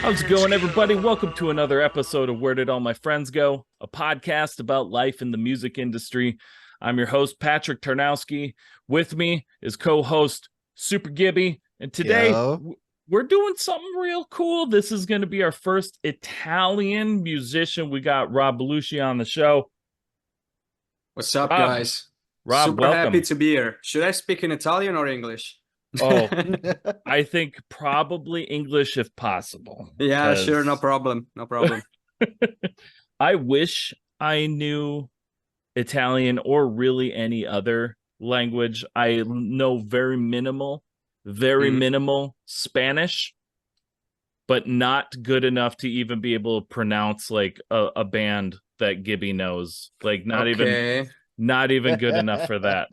How's it going, everybody? Welcome to another episode of Where Did All My Friends Go? A podcast about life in the music industry. I'm your host, Patrick Tarnowski. With me is co-host Super Gibby. And today Yo. we're doing something real cool. This is going to be our first Italian musician. We got Rob Bellusci on the show. What's up, Rob, guys? Rob, Super happy welcome. to be here. Should I speak in Italian or English? Oh, I think probably English if possible. Yeah, sure, no problem. No problem. I wish I knew Italian or really any other language. I know very minimal Spanish, but not good enough to even be able to pronounce like a band that Gibby knows. Like not even good enough for that.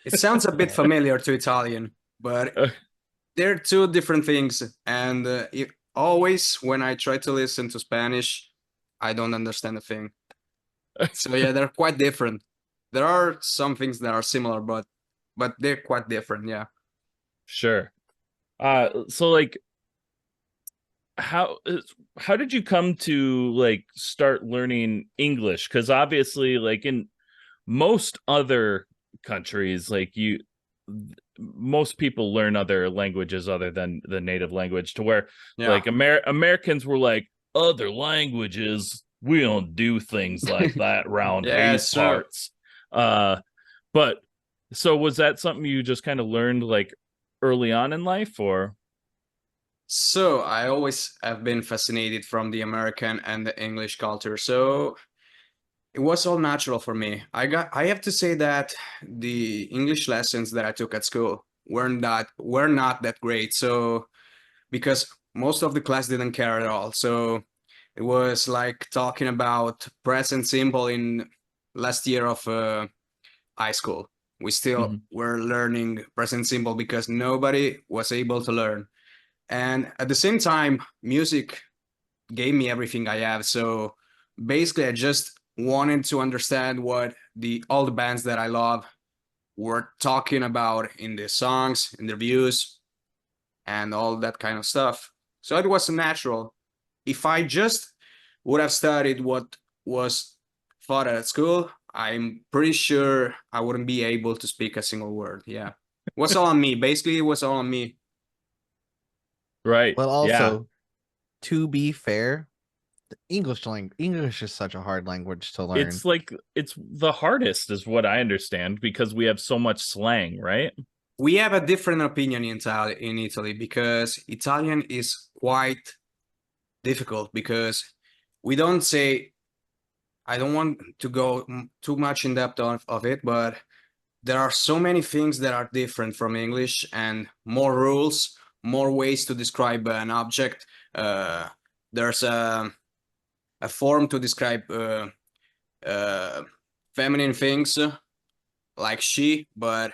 It sounds a bit familiar to Italian, but they're two different things. And always when I try to listen to Spanish, I don't understand a thing. So yeah, they're quite different. There are some things that are similar, but they're quite different. Yeah. Sure. So like, how did you come to like start learning English? Because obviously, like in most other countries, like most people learn other languages other than the native language, to where like Americans were like, other languages, we don't do things like that around these parts. But so was that something you just kind of learned like early on in life, or? So I always have been fascinated from the American and the English culture. So it was all natural for me. I have to say that the English lessons that I took at school were not that great. So because most of the class didn't care at all. So it was like talking about present simple in last year of high school. We still were learning present simple because nobody was able to learn. And at the same time, music gave me everything I have. So basically, I just wanted to understand what all the bands that I love were talking about in the songs, in the views, and all that kind of stuff. So it was natural. If I just would have studied what was taught at school, I'm pretty sure I wouldn't be able to speak a single word. Yeah. It was all on me. Basically, it was all on me. Right. Well, also, to be fair, English is such a hard language to learn. It's like it's the hardest, is what I understand, because we have so much slang, right? We have a different opinion in Italy because Italian is quite difficult because we don't say. I don't want to go too much in depth of it, but there are so many things that are different from English and more rules, more ways to describe an object. There's a form to describe feminine things like she, but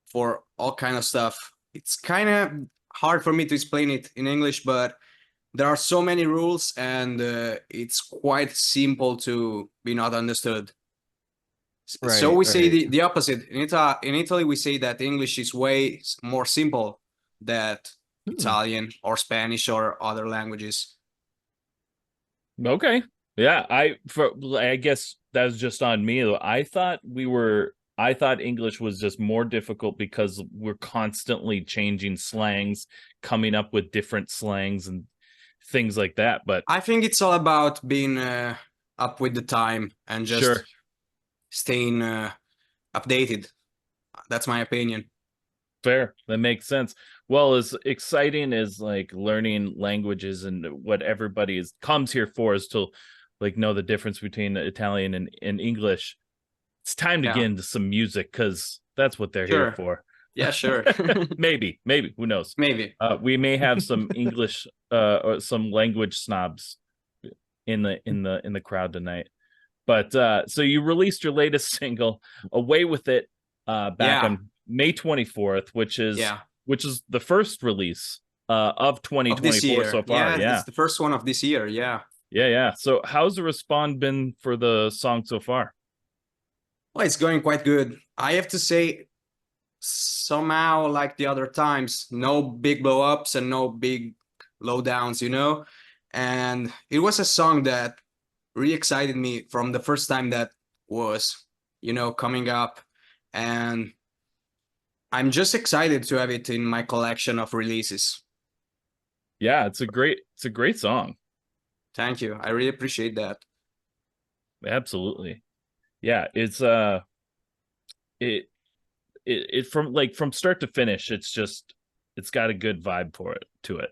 for all kind of stuff. It's kind of hard for me to explain it in English, but there are so many rules and it's quite simple to be not understood. So we say the opposite. In Italy, we say that English is way more simple than Italian or Spanish or other languages. Okay. Yeah, I guess that was just on me. I thought English was just more difficult because we're constantly changing slangs, coming up with different slangs and things like that. But I think it's all about being up with the time and just staying updated. That's my opinion. Fair. That makes sense. Well, as exciting as like learning languages and what everybody comes here for is to like know the difference between Italian and English. It's time to get into some music, because that's what they're here for. Yeah, sure. maybe, who knows? Maybe. We may have some English or some language snobs in the crowd tonight. But so you released your latest single, Away With It, back on May 24th, which is the first release of 2024 so far. Yeah, it's the first one of this year. Yeah. So how's the response been for the song so far? Well, it's going quite good. I have to say, somehow, like the other times, no big blow ups and no big low downs, you know? and it was a song that really excited me from the first time that was, coming up, and I'm just excited to have it in my collection of releases. Yeah, it's a great song. Thank you. I really appreciate that. Absolutely. Yeah, it's it it from like from start to finish, it's got a good vibe for it to it.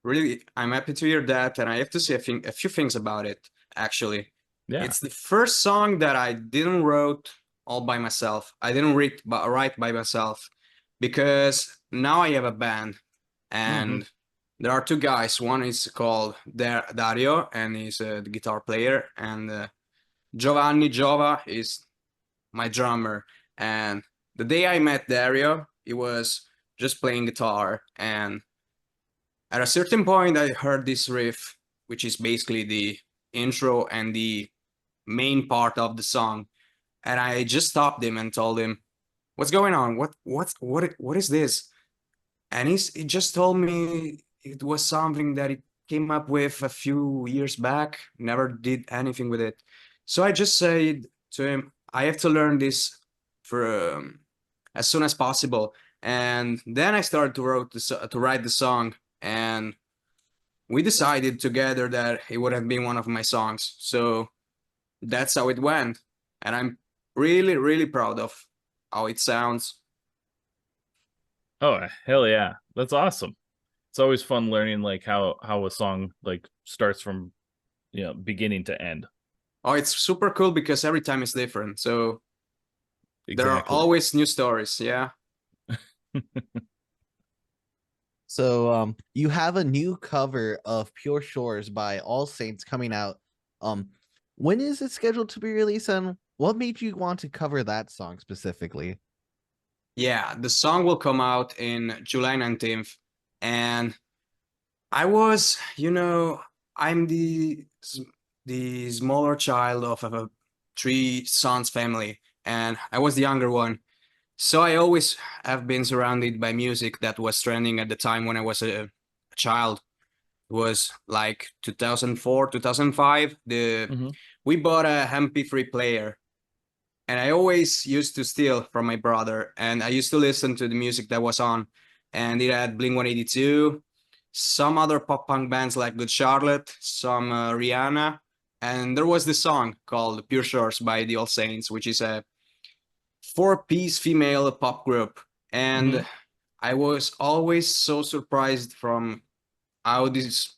Really, I'm happy to hear that, and I have to say a few things about it, actually. Yeah. It's the first song that I didn't wrote all by myself. I didn't write by myself because now I have a band, Mm-hmm. and there are two guys. One is called Dario, and he's the guitar player, and Giovanni Giova is my drummer. And the day I met Dario, he was just playing guitar, and at a certain point, I heard this riff, which is basically the intro and the main part of the song, and I just stopped him and told him, "What's going on? What is this?" And he just told me it was something that he came up with a few years back, never did anything with it. So I just said to him, "I have to learn this for as soon as possible." And then I started to write the song, and we decided together that it would have been one of my songs. So that's how it went. And I'm really, really proud of how it sounds. Oh, hell yeah. That's awesome. It's always fun learning like how a song like starts from, beginning to end. Oh, it's super cool because every time it's different. So there are Exactly. always new stories. Yeah. So you have a new cover of Pure Shores by All Saints coming out. Um when is it scheduled to be released, and what made you want to cover that song specifically? Yeah. The song will come out in July 19th. And I was, I'm the smaller child of a three sons family, and I was the younger one. So I always have been surrounded by music that was trending at the time when I was a child. It was like 2004, 2005. Hmm. We bought a MP3 player, and I always used to steal from my brother, and I used to listen to the music that was on, and it had Blink-182, some other pop punk bands like Good Charlotte, some Rihanna, and there was this song called Pure Shores by the All Saints, which is a four-piece female pop group. Hmm. And I was always so surprised from how this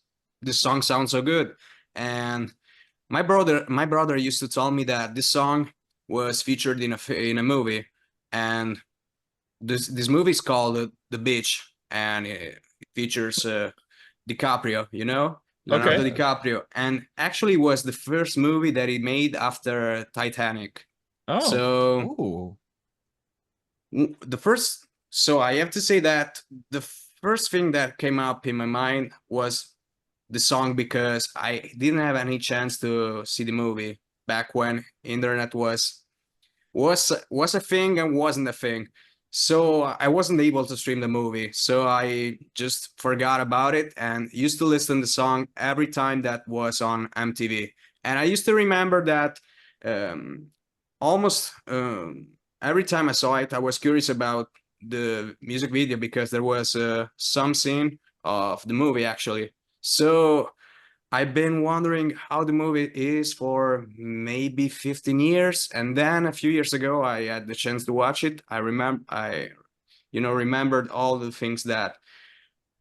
song sounds so good. And my brother used to tell me that this song was featured in a movie, and this movie is called The Beach, and it features DiCaprio, Leonardo Okay. DiCaprio, and actually was the first movie that he made after Titanic. Oh, So Ooh. the first, so I have to say that the first thing that came up in my mind was the song because I didn't have any chance to see the movie back when internet was a thing and wasn't a thing. So I wasn't able to stream the movie. So I just forgot about it and used to listen to the song every time that was on MTV. And I used to remember that um, almost every time I saw it, I was curious about the music video because there was some scene of the movie actually. So I've been wondering how the movie is for maybe 15 years, and then a few years ago I had the chance to watch it. I remembered all the things that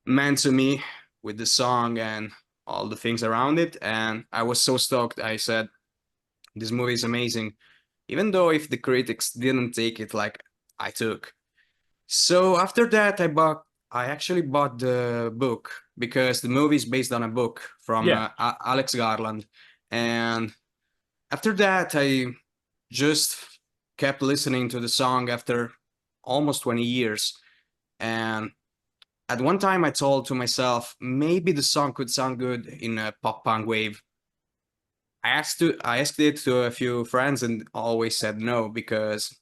meant to me with the song and all the things around it, and I was so stoked. I said, "This movie is amazing," even though if the critics didn't take it like I took. So after that, I actually bought the book because the movie is based on a book from yeah. Alex Garland. And after that, I just kept listening to the song after almost 20 years. And at one time, I told to myself, maybe the song could sound good in a pop punk wave. I asked it to a few friends and always said no because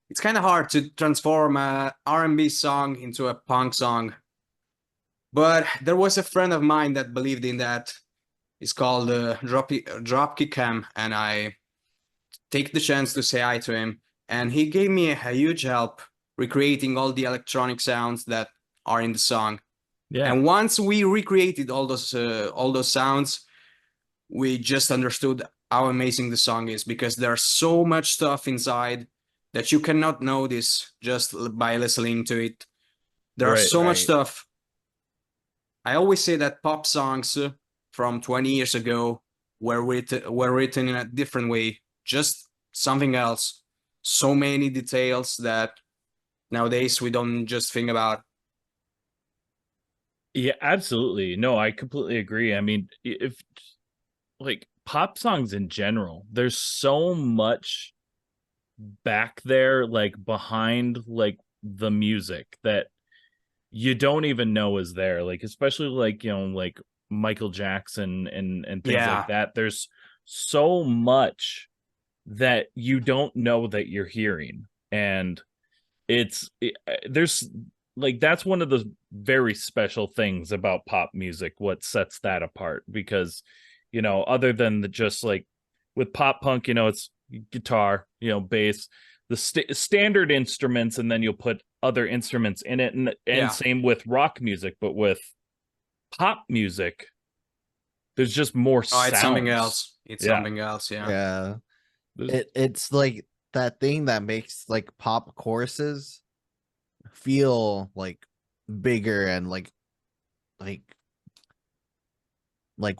it's kind of hard to transform a R&B song into a punk song. But there was a friend of mine that believed in that. It's called Dropkick Cam, and I take the chance to say hi to him, and he gave me a huge help recreating all the electronic sounds that are in the song. Yeah. And once we recreated all those sounds, we just understood how amazing the song is, because there's so much stuff inside that you cannot notice just by listening to it. There's Right. so much Right. stuff. I always say that pop songs from 20 years ago were written in a different way, just something else. So many details that nowadays we don't just think about. Yeah, absolutely. No, I completely agree. I mean, if like pop songs in general, there's so much back there, like behind like the music, that you don't even know is there. Like, especially like, you know, like Michael Jackson and things like Yeah. that. There's so much that you don't know that you're hearing. And there's like, that's one of the very special things about pop music, what sets that apart, because, you know, other than the just like with pop punk, you know, it's guitar, you know, bass, the standard instruments, and then you'll put other instruments in it, and Yeah. same with rock music. But with pop music, there's just more Oh, it's something sounds. else. It's Yeah. something else. Yeah. Yeah. There's- It's like that thing that makes like pop choruses feel like bigger and like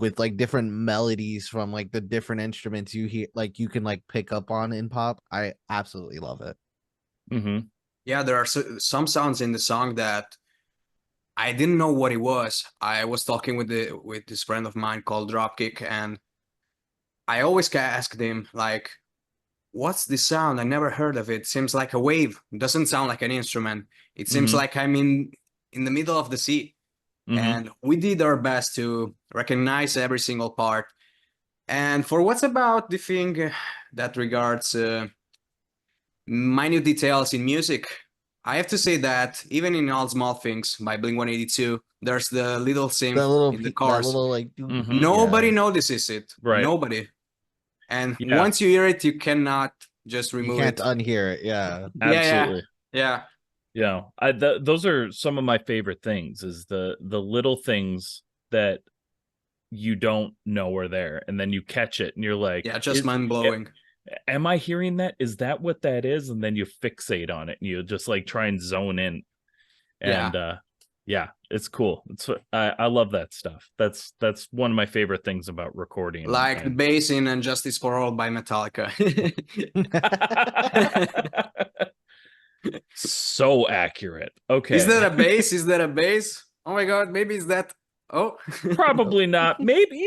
with like different melodies from like the different instruments you hear, like you can like pick up on in pop. I absolutely love it. Mhm. Yeah, there are some sounds in the song that I didn't know what it was. I was talking with this friend of mine called Dropkick, and I always asked him like, "What's this sound? I never heard of it. Seems like a wave. It doesn't sound like an instrument. It seems Mhm. like I'm in the middle of the sea." Mhm. And we did our best to recognize every single part. And for what's about the thing that regards minute details in music, I have to say that even in All Small Things by Blink-182, there's the little That synth little in the that chorus. little like Mhm. Nobody yeah. notices it. Right. Nobody. And Yeah. once you hear it, you cannot just You remove can't it. unhear it. Yeah. Yeah, yeah, Absolutely. yeah. Yeah, those are some of my favorite things, is the little things that you don't know are there, and then you catch it and you're like, Yeah, just mind blowing. am I hearing that? Is that what that is? And then you fixate on it and you just like try and zone in. Yeah. And yeah, it's cool. I love that stuff. That's one of my favorite things about recording. Like the And bass in and Justice for All by Metallica. so accurate. Is Okay. that a bass? Is that a bass? Oh my god, maybe is that. Oh. Probably not. Maybe.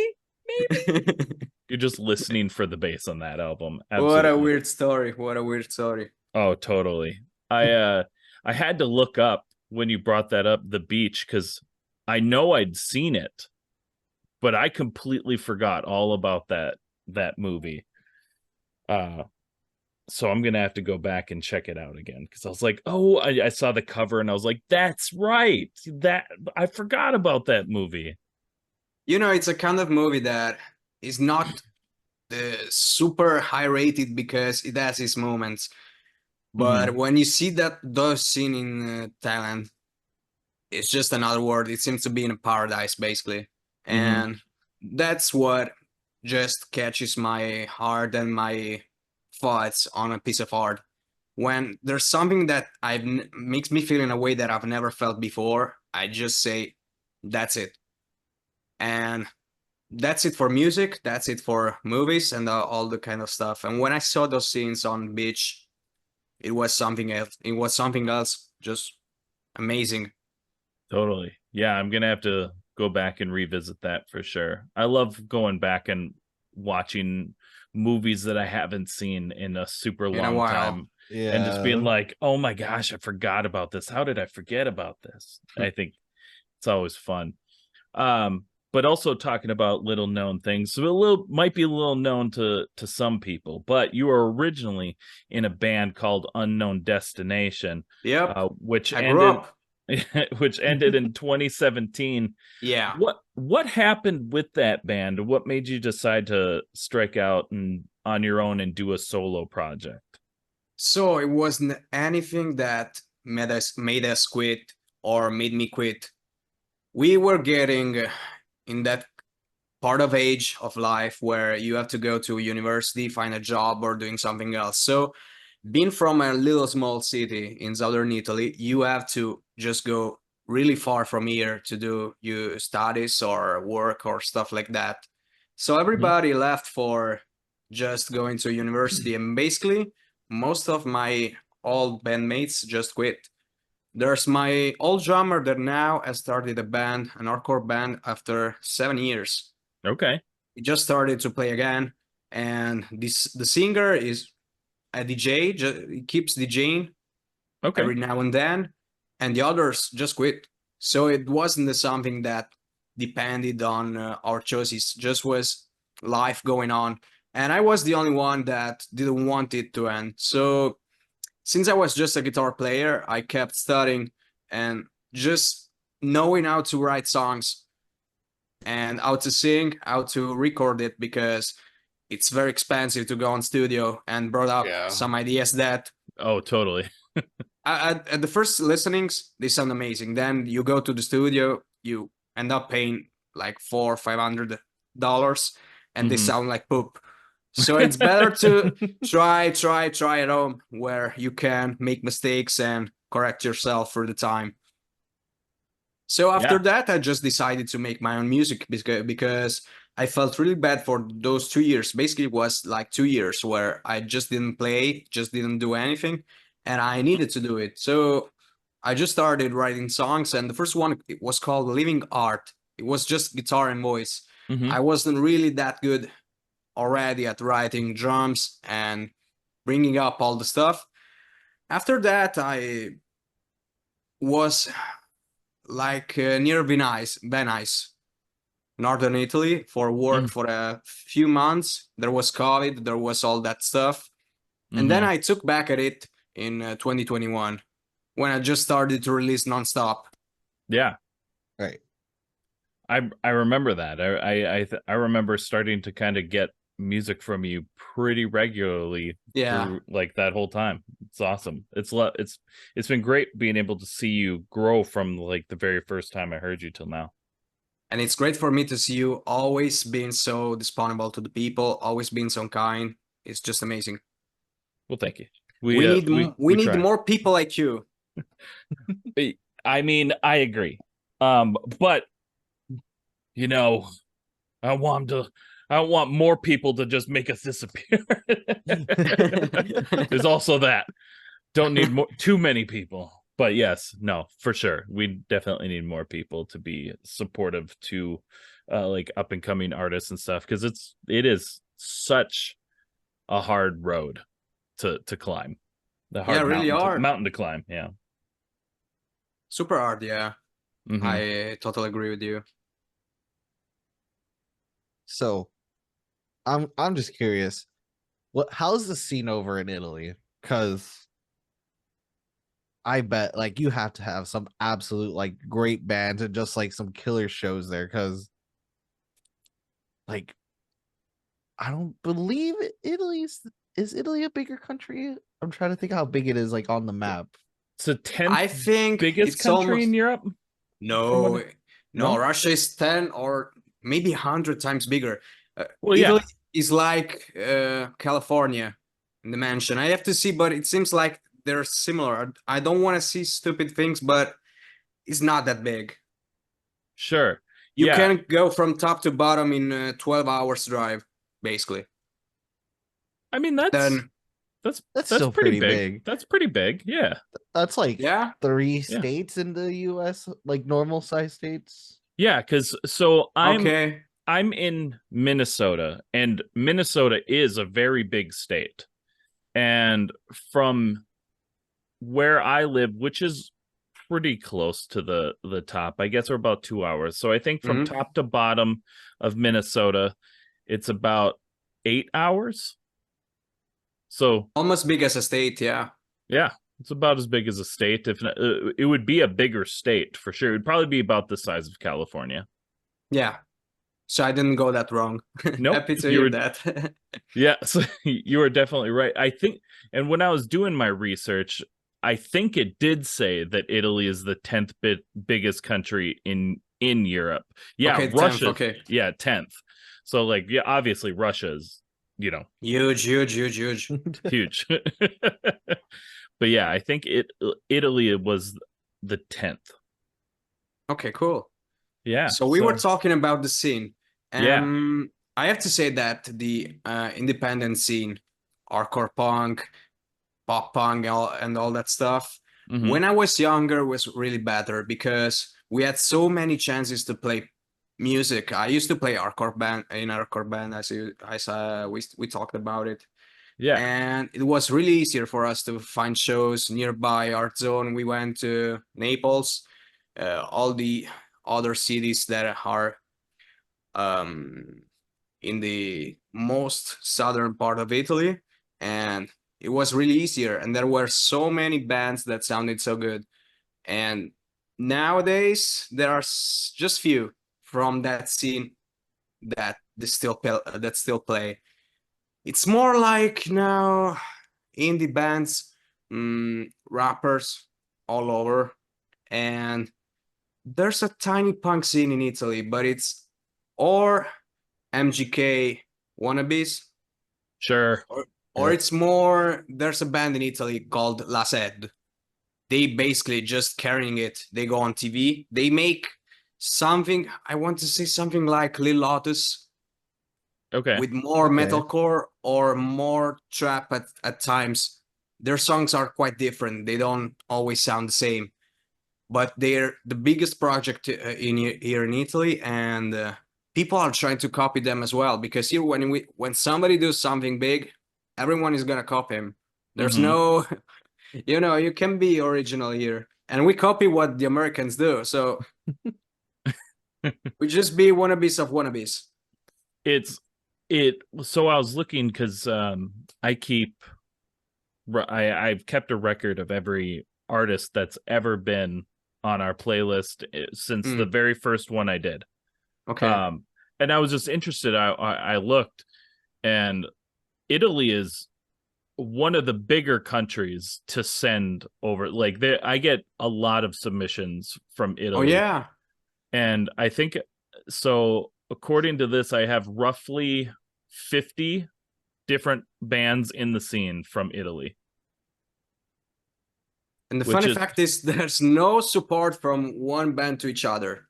You're just listening for the bass on that album. What a Absolutely. weird story. What a weird story. Oh, totally. I had to look up when you brought that up, the beach, because I know I'd seen it, but I completely forgot all about that movie. Uh so I'm gonna have to go back and check it out again, because I was like, oh, I saw the cover and I was like, that's right. That I forgot about that movie. You know, it's a kind of movie that is not super high rated because it has its moments. But Hmm. when you see those scene in Thailand, it's just another world. It seems to be in a paradise, basically. Hmm. And that's what just catches my heart and my thoughts on a piece of art. When there's something that makes me feel in a way that I've never felt before, I just say, that's it. And that's it for music. That's it for movies and all the kind of stuff. And when I saw those scenes on beach, it was something else. It was something else, just amazing. Totally. Yeah, I'm gonna have to go back and revisit that for sure. I love going back and watching movies that I haven't seen in a super In a long while. time, and just being Yeah. like, oh my gosh, I forgot about this. How did I forget about this? I think it's always fun. But also talking about little known things. So a little might be a little known to some people, but you were originally in a band called Unknown Destination, Yep. which I grew ended up. which ended in 2017. Yeah. What happened with that band? What made you decide to strike out and on your own and do a solo project? So it wasn't anything that made us quit or made me quit. We were getting in that part of age of life where you have to go to university, find a job, or doing something else. So being from a little small city in southern Italy, you have to just go really far from here to do your studies or work or stuff like that. So everybody left for just going to university, and basically most of my old bandmates just quit. There's my old drummer that now has started a band, an hardcore band, after 7 years. Okay. He just started to play again, and the singer is a DJ. He keeps DJing Okay. every now and then, and the others just quit. So it wasn't something that depended on our choices. Just was life going on, and I was the only one that didn't want it to end. So since I was just a guitar player, I kept studying and just knowing how to write songs and how to sing, how to record it, because it's very expensive to go on studio, and brought up some ideas that Oh, totally. at the first listenings, they sound amazing. Then you go to the studio, you end up paying like $400-500, and they sound like poop. So it's better to try at home, where you can make mistakes and correct yourself through the time. So after that, I just decided to make my own music, because I felt really bad for those 2 years. Basically, it was like 2 years where I just didn't play, just didn't do anything, and I needed to do it. So I just started writing songs, and the first one, it was called Living Art. It was just guitar and voice. I wasn't really that good already at writing drums and bringing up all the stuff. After that, I was like near Venice, northern Italy, for work for a few months. There was COVID, there was all that stuff. And then I took back at it in 2021, when I just started to release nonstop. Yeah. Right. I remember that. I remember starting to kind of get music from you pretty regularly through like that whole time. It's awesome. It's been great being able to see you grow from like the very first time I heard you till now. And it's great for me to see you always being so disponible to the people, always being so kind. It's just amazing. Well, thank you. We need try. more people like you. I mean, I agree. But you know, I want more people to just make us disappear. There's also that. Don't need too many people. But yes, no, for sure. We definitely need more people to be supportive to like up and coming artists and stuff, because it is such a hard road to climb. The hard mountain to climb. Yeah. Super hard, yeah. I totally agree with you. So I'm just curious, how's the scene over in Italy? Because I bet like you have to have some absolute like great bands and just like some killer shows there, because like I don't believe is Italy a bigger country? I'm trying to think how big it is like on the map. It's the 10th I think biggest country in Europe. No, Russia is 10 or maybe 100 times bigger. Well, Italy is like California in dimension. I have to see, but it seems like they're similar. I don't want to see stupid things, but it's not that big. Sure. You can go from top to bottom in 12 hours drive, basically. I mean, that's still pretty big. That's pretty big. Yeah. That's like 3 states in the US, like normal size states. Yeah, because so I'm in Minnesota, and Minnesota is a very big state. And from where I live, which is pretty close to the top, I guess we're about 2 hours. So I think from top to bottom of Minnesota, it's about 8 hours. So almost big as a state, yeah. Yeah. It's about as big as a state. If not, it would be a bigger state for sure. It would probably be about the size of California. Yeah. So I didn't go that wrong. Nope, Happy to you hear were that. yeah. So you were definitely right. I think, and when I was doing my research, I think it did say that Italy is the 10th biggest country in Europe. Yeah, Okay, 10th. Russia's Okay. yeah 10th. So like yeah, obviously Russia's Huge, huge, huge, huge. huge. But yeah, I think Italy was the 10th. Okay, cool. Yeah. So we were talking about the scene. Yeah. I have to say that the independent scene, hardcore punk, pop punk, and all that stuff, Mhm. when I was younger was really better because we had so many chances to play music. I used to play hardcore band in hardcore band, we talked about it. Yeah. And it was really easier for us to find shows nearby Art Zone. We went to Naples, all the other cities that are um, in the most southern part of Italy, and it was really easier. And there were so many bands that sounded so good. And nowadays there are just few from that scene that still play. It's more like now indie bands, rappers all over, and there's a tiny punk scene in Italy, but it's or MGK wannabes, Sure. or it's more. There's a band in Italy called La Sed. They basically just carrying it. They go on TV. They make something. I want to say something like Lil Lotus Okay. with more Okay. metalcore or more trap at times. Their songs are quite different. They don't always sound the same, but they're the biggest project here in Italy, and people are trying to copy them as well. Because here, when somebody does something big, everyone is gonna copy him. There's Mhm. no, you can be original here, and we copy what the Americans do. So we just be wannabes of wannabes. It's it so I was looking because I keep I've kept a record of every artist that's ever been on our playlist since the very first one I did. Okay. And I was just interested. I looked, and Italy is one of the bigger countries to send over. Like I get a lot of submissions from Oh Italy, yeah. and I think so. According to this, I have roughly 50 different bands in the scene from Italy. And the Which funny is fact is, there's no support from one band to each other.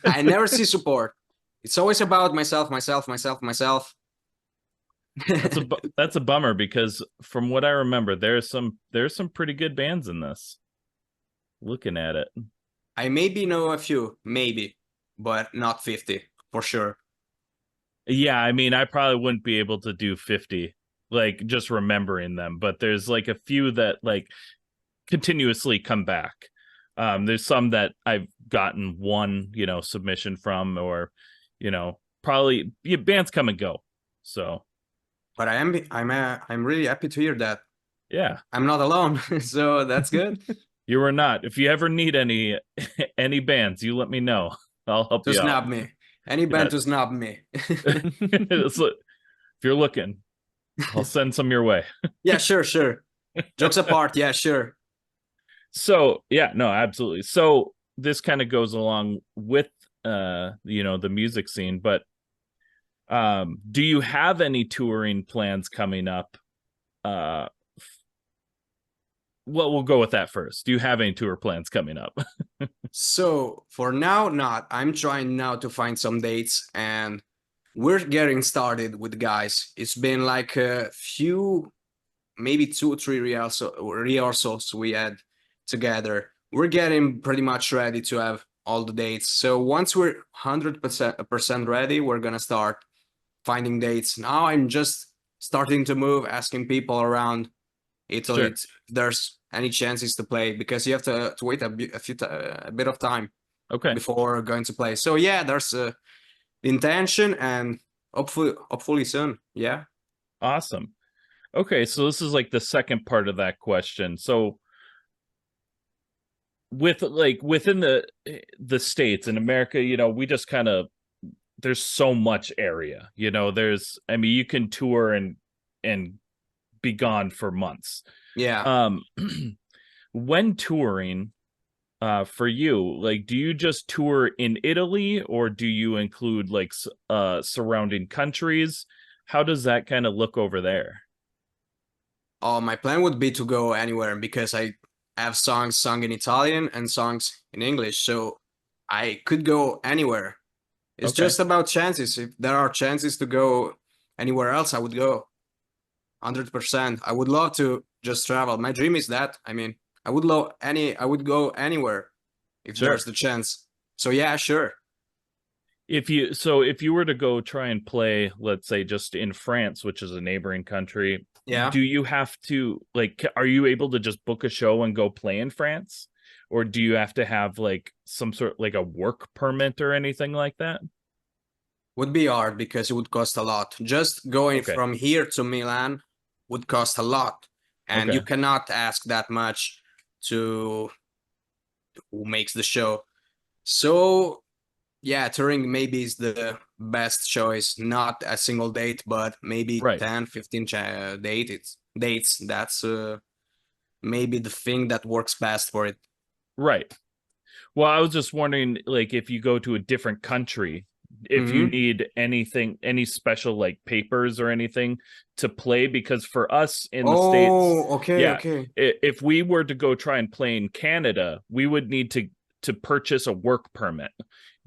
I never see support. It's always about myself, myself, myself, myself. that's a bummer, because from what I remember, there's some pretty good bands in this. Looking at it, I maybe know a few, maybe, but not 50 for sure. yeah, I mean, I probably wouldn't be able to do 50, like just remembering them, but there's like a few that like continuously come back. There's some that I've gotten one, submission from, or, probably bands come and go. So, But I'm really happy to hear that. yeah, I'm not alone, so that's good. you are not. If you ever need any any bands, you let me know. I'll help To you out. snub me. Any band Yeah. to snub me. If you're looking, I'll send some your way. Yeah, sure, sure. Jokes apart, yeah, sure. So, yeah, no, absolutely. So this kind of goes along with the music scene, but do you have any touring plans coming up? Well, we'll go with that first. Do you have any tour plans coming up? So for now, not. I'm trying now to find some dates, and we're getting started with guys. It's been like a few, maybe 2 or 3 rehearsals we had together. We're getting pretty much ready to have all the dates. So once we're 100% ready, we're gonna start finding dates. Now I'm just starting to move, asking people around Italy Sure. if there's any chances to play, because you have to wait a bit of time Okay. before going to play. So yeah, there's a intention, and hopefully soon. Yeah. Awesome. Okay, so this is like the second part of that question. So with like within the states in America, we just kind of, there's so much area. There's, I mean, you can tour and be gone for months. Yeah. Um when touring, for you, like, do you just tour in Italy, or do you include like surrounding countries? How does that kind of look over there? Oh, my plan would be to go anywhere because I have songs sung in Italian and songs in English, so I could go anywhere. It's Okay, just about chances. If there are chances to go anywhere else, I would go 100%. I would love to just travel. My dream is that. I mean, I would go anywhere if there's sure. the chance. So yeah, sure. If you were to go try and play, let's say, just in France, which is a neighboring country, Yeah. do you have to, like, are you able to just book a show and go play in France? Or do you have to have like some sort, like a work permit or anything like that? Would be hard because it would cost a lot. Just going Okay. from here to Milan would cost a lot. And you Okay. cannot ask that much to who makes the show. So yeah, touring maybe is the best choice. Not a single date, but maybe Right. 10, 15 dates. That's maybe the thing that works best for it. Right. Well, I was just wondering, like, if you go to a different country, if you Hmm. need anything, any special like papers or anything to play, because for us in the States, Oh, okay, yeah, okay. if we were to go try and play in Canada, we would need to purchase a work permit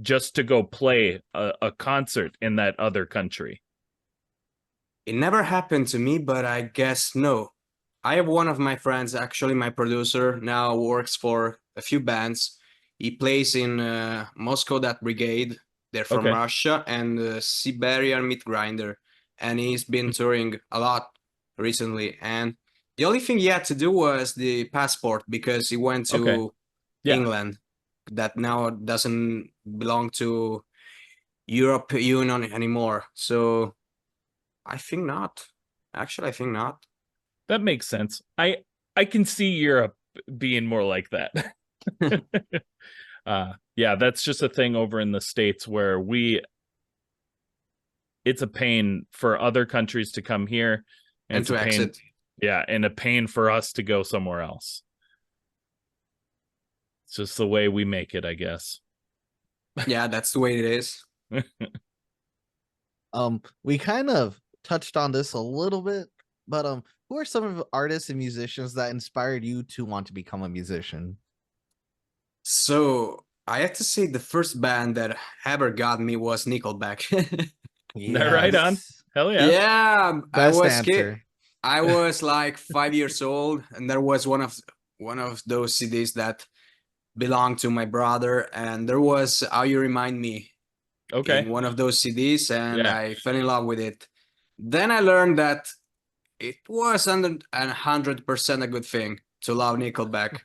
just to go play a concert in that other country. It never happened to me, but I guess no. I have one of my friends, actually my producer, now works for a few bands. He plays in Moscow That Brigade. They're from Okay. Russia, and Siberian Meat Grinder. And he's been touring a lot recently. And the only thing he had to do was the passport because he went Okay. to Yeah, England, that now doesn't belong to Europe Union anymore. So I think not. Actually, I think not. that makes sense. I can see Europe being more like that. Yeah, that's just a thing over in the States where it's a pain for other countries to come here, and And it's a to pain, exit. yeah, and a pain for us to go somewhere else. It's just the way we make it, I guess. Yeah, that's the way it is. We kind of touched on this a little bit, but who are some of the artists and musicians that inspired you to want to become a musician? So I have to say the first band that ever got me was Nickelback. Right on. Yes. Hell yeah. Yeah, I Best was kid. answer. I was like 5 years old, and there was one of those CDs that belonged to my brother, and there was How You Remind Me Okay. in one of those CDs, and Yeah. I fell in love with it. Then I learned that it was 100% a good thing to love Nickelback.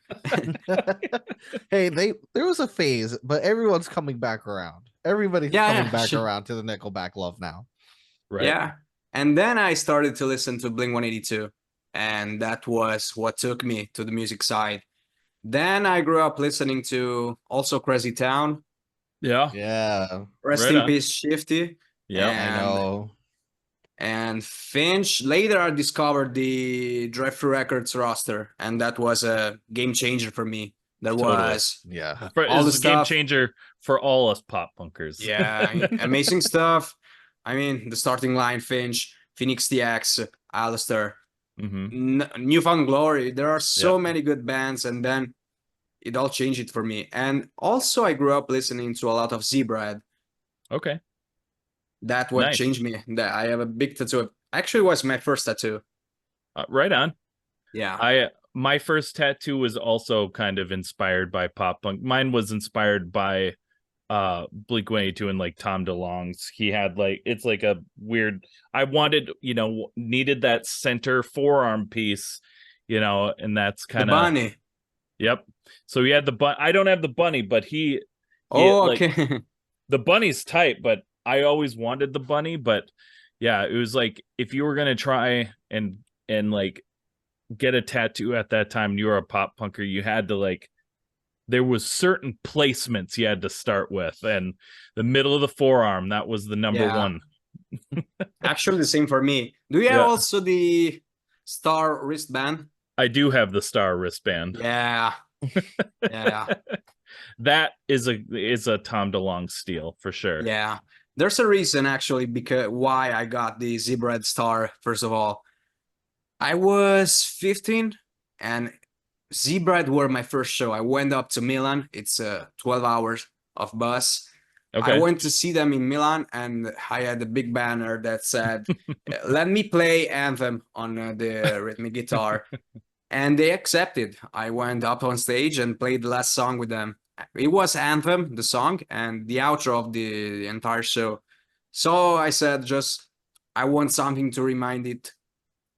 Hey, there was a phase, but everyone's coming back around. Everybody's Yeah, coming yeah, back around to the Nickelback love now. Right. yeah. And then I started to listen to Blink 182, and that was what took me to the music side. Then I grew up listening to also Crazy Town, Yeah. Yeah, Rest Right in on. Peace Shifty, Yep. I and know. Finch. Later, I discovered the Drive Thru Records roster, and that was a game changer for me. There Totally. was Yeah. all the Is a game stuff. changer for all us pop punkers. Yeah, amazing stuff. I mean, the starting line: Finch, Phoenix TX, Alistair, Hmm. Newfound Glory. There are so Yep. many good bands, and then it all changed it for me. And also, I grew up listening to a lot of Zebrahead. Okay. That what Nice. changed me. That I have a big tattoo. Actually, it was my first tattoo. Right on. Yeah, My first tattoo was also kind of inspired by pop punk. Mine was inspired by Blink-182 and like Tom DeLonge's. He had like, it's like a weird, I wanted, needed that center forearm piece, and that's the kind of, bunny. yep. So he had the I don't have the bunny, but he Oh, like, okay. the bunny's tight, but I always wanted the bunny. But yeah, it was like, if you were gonna try and and like get a tattoo at that time, you were a pop punker, you had to like, there was certain placements you had to start with, and the middle of the forearm, that was the number Yeah. one. Actually, the same for me. Do you have Yeah. also the star wristband? I do have the star wristband. Yeah. Yeah. That is a Tom DeLonge steal for sure. Yeah. There's a reason actually because why I got the zebra star. First of all, I was 15 and Zebrad were my first show. I went up to Milan. It's 12 hours of bus. I Okay. went to see them in Milan, and I had a big banner that said, "Let me play Anthem on the rhythmic guitar," and they accepted. I went up on stage and played the last song with them. It was Anthem, the song, and the outro of the entire show. So I said, just I want something to remind it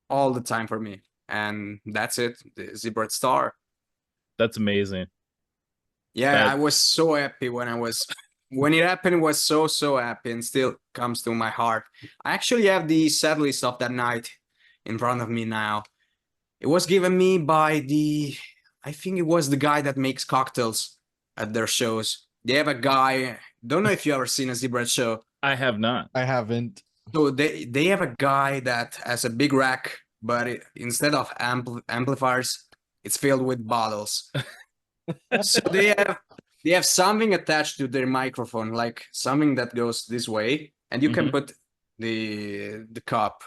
all the time for me, and that's it. The Zebra Star. That's amazing. Yeah, I was so happy when it happened. Was so happy, and still comes to my heart. I actually have the set list of that night in front of me now. It was given me by I think it was the guy that makes cocktails at their shows. They have a guy. Don't know if you ever seen a Zebra show. I have not. I haven't. So they have a guy that has a big rack, but instead of amplifiers, it's filled with bottles. So they have something attached to their microphone, like something that goes this way, and you can put the cup.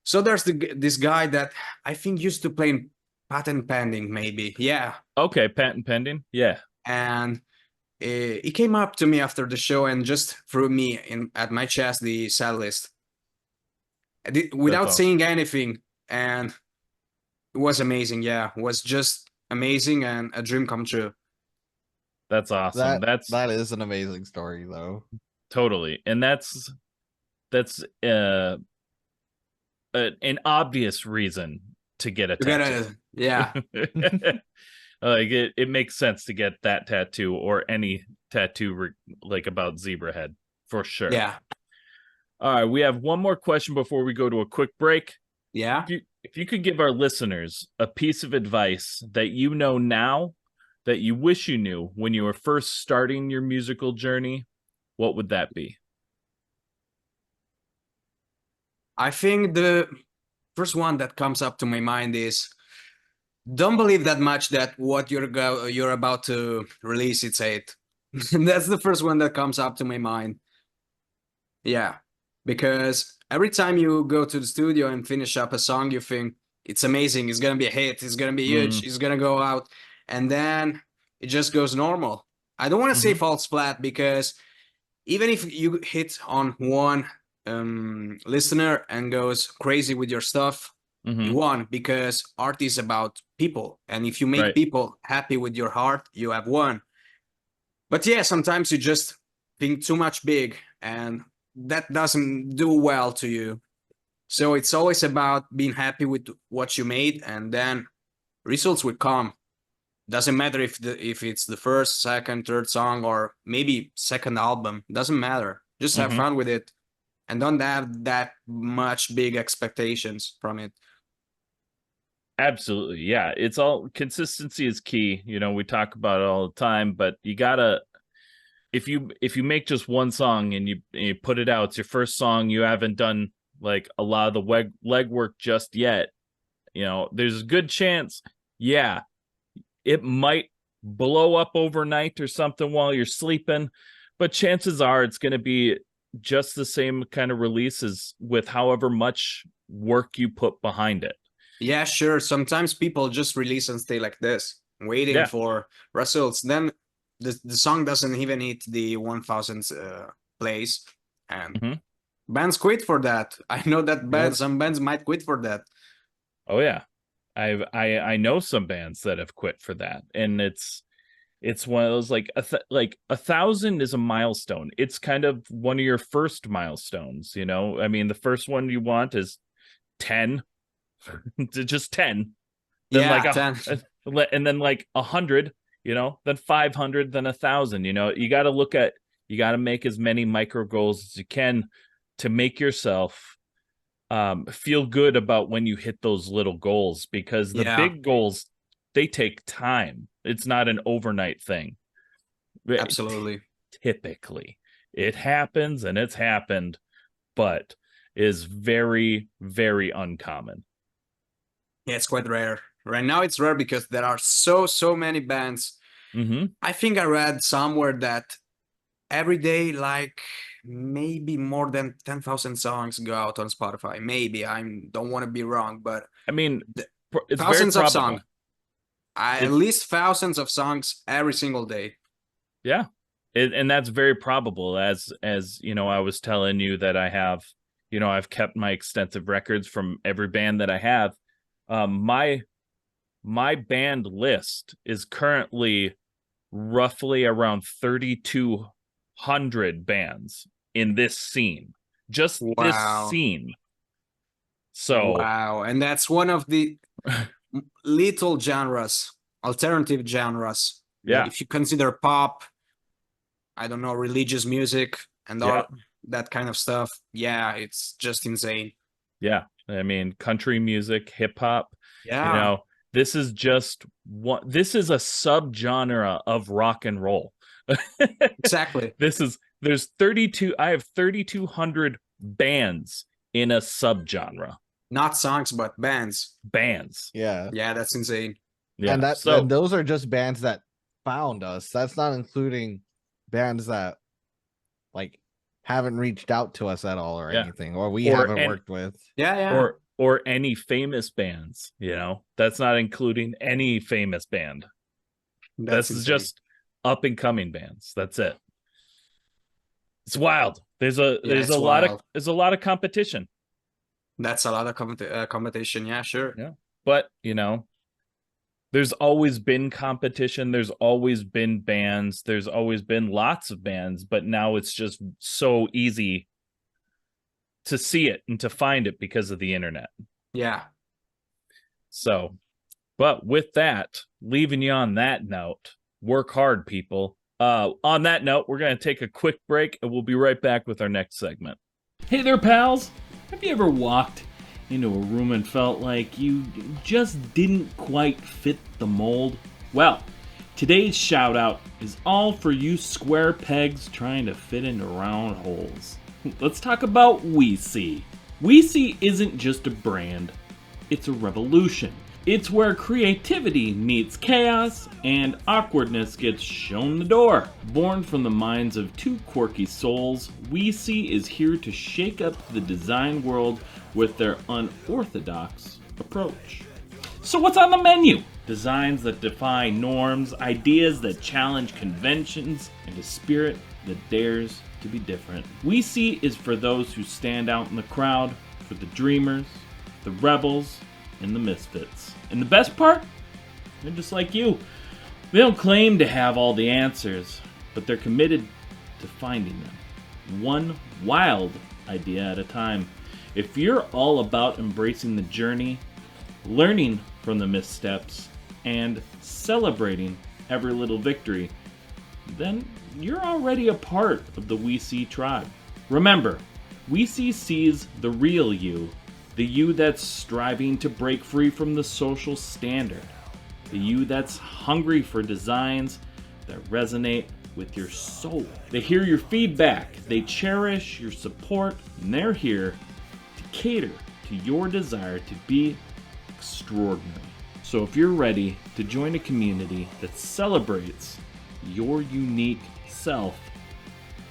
So there's this guy that I think used to play in Patent Pending, maybe. Yeah. Okay, patent pending. Yeah. And he came up to me after the show and just threw me at my chest the set list without awesome. saying anything, and it was amazing. Yeah, it was just amazing and a dream come true. That's awesome. That is an amazing story, though. Totally. And that's an obvious reason to get a tattoo. Yeah. Like it makes sense to get that tattoo or any tattoo like about zebra head for sure. Yeah. All right, we have one more question before we go to a quick break. Yeah. If you could give our listeners a piece of advice that you know now that you wish you knew when you were first starting your musical journey, what would that be? I think the first one that comes up to my mind is don't believe that much that what you're about to release it's it. That's the first one that comes up to my mind. Yeah, because every time you go to the studio and finish up a song, you think it's amazing, it's gonna be a hit, it's gonna be huge, it's gonna go out, and then it just goes normal. I don't want to say falls flat, because even if you hit on one listener and goes crazy with your stuff, you won, because art is about people, and if you make people happy with your heart, you have won. But yeah, sometimes you just think too much big, and that doesn't do well to you. So it's always about being happy with what you made, and then results will come. Doesn't matter if it's the first, second, third song, or maybe second album. Doesn't matter. Just have fun with it, and don't have that much big expectations from it. Absolutely. Yeah. It's all consistency is key. You know, we talk about it all the time, but you gotta, if you make just one song and you put it out, it's your first song, you haven't done like a lot of the legwork just yet, you know, there's a good chance, yeah, it might blow up overnight or something while you're sleeping, but chances are it's going to be just the same kind of release as with however much work you put behind it. Yeah, sure. Sometimes people just release and stay like this, waiting for results. Then the song doesn't even hit the 1,000 plays, and bands quit for that. I know that some bands might quit for that. Oh yeah, I know some bands that have quit for that, and it's one of those like 1,000 is a milestone. It's kind of one of your first milestones, you know. I mean, the first one you want is 10. Just 10, then like 10. and then like 100, you know, then 500, then 1,000. You know, you got to make as many micro goals as you can to make yourself feel good about when you hit those little goals, because the Yeah, big goals, they take time. It's not an overnight thing. absolutely. Typically, it happens, and it's happened, but is very, very uncommon. Yeah, it's quite rare. Right now it's rare because there are so many bands. I think I read somewhere that every day, like maybe more than 10,000 songs go out on Spotify. Maybe I don't want to be wrong, but I mean, th- it's very thousands of probable. songs, at It's least thousands of songs every single day. Yeah, and that's very probable. As you know, I was telling you that I have, I've kept my extensive records from every band that I have. My band list is currently roughly around 3,200 bands in this scene, just this Wow. scene. So Wow. And that's one of the little genres, alternative genres, that yeah, if you consider pop, I don't know, religious music and yeah, all that kind of stuff, yeah, it's just insane. yeah. I mean, country music, hip hop, you Yeah, know, this is just one. This is a subgenre of rock and roll. exactly. There's 32. I have 3,200 bands in a subgenre. Not songs, but bands. Bands. Yeah. Yeah, that's insane. And Yeah. that and So those are just bands that found us. That's not including bands that like haven't reached out to us at all or yeah, anything, or we or haven't and worked with. Yeah, yeah, or any famous bands. That's not including any famous band. that's This is insane. just up and coming bands. That's it. It's wild. There's a Yeah, there's it's a lot of wild. there's a lot of competition. That's a lot of competition. Yeah, sure. Yeah. But, there's always been competition. There's always been bands. There's always been lots of bands, but now it's just so easy to see it and to find it because of the internet. Yeah. So, but with that, leaving you on that note, work hard, people. On that note, we're going to take a quick break and we'll be right back with our next segment. Hey there, pals! Have you ever walked into a room and felt like you just didn't quite fit the mold? Well, today's shout out is all for you square pegs trying to fit into round holes. Let's talk about WeSee. WeSee isn't just a brand, it's a revolution. It's where creativity meets chaos and awkwardness gets shown the door. Born from the minds of two quirky souls, WeSee is here to shake up the design world with their unorthodox approach. So what's on the menu? Designs that defy norms, ideas that challenge conventions, and a spirit that dares to be different. WeSee is for those who stand out in the crowd, for the dreamers, the rebels, and the misfits. And the best part? They're just like you. They don't claim to have all the answers, but they're committed to finding them. One wild idea at a time. If you're all about embracing the journey, learning from the missteps, and celebrating every little victory, then you're already a part of the WeSee tribe. Remember, WeSee sees the real you, the you that's striving to break free from the social standard, the you that's hungry for designs that resonate with your soul. They hear your feedback, they cherish your support, and they're here to cater to your desire to be extraordinary. So if you're ready to join a community that celebrates your unique self,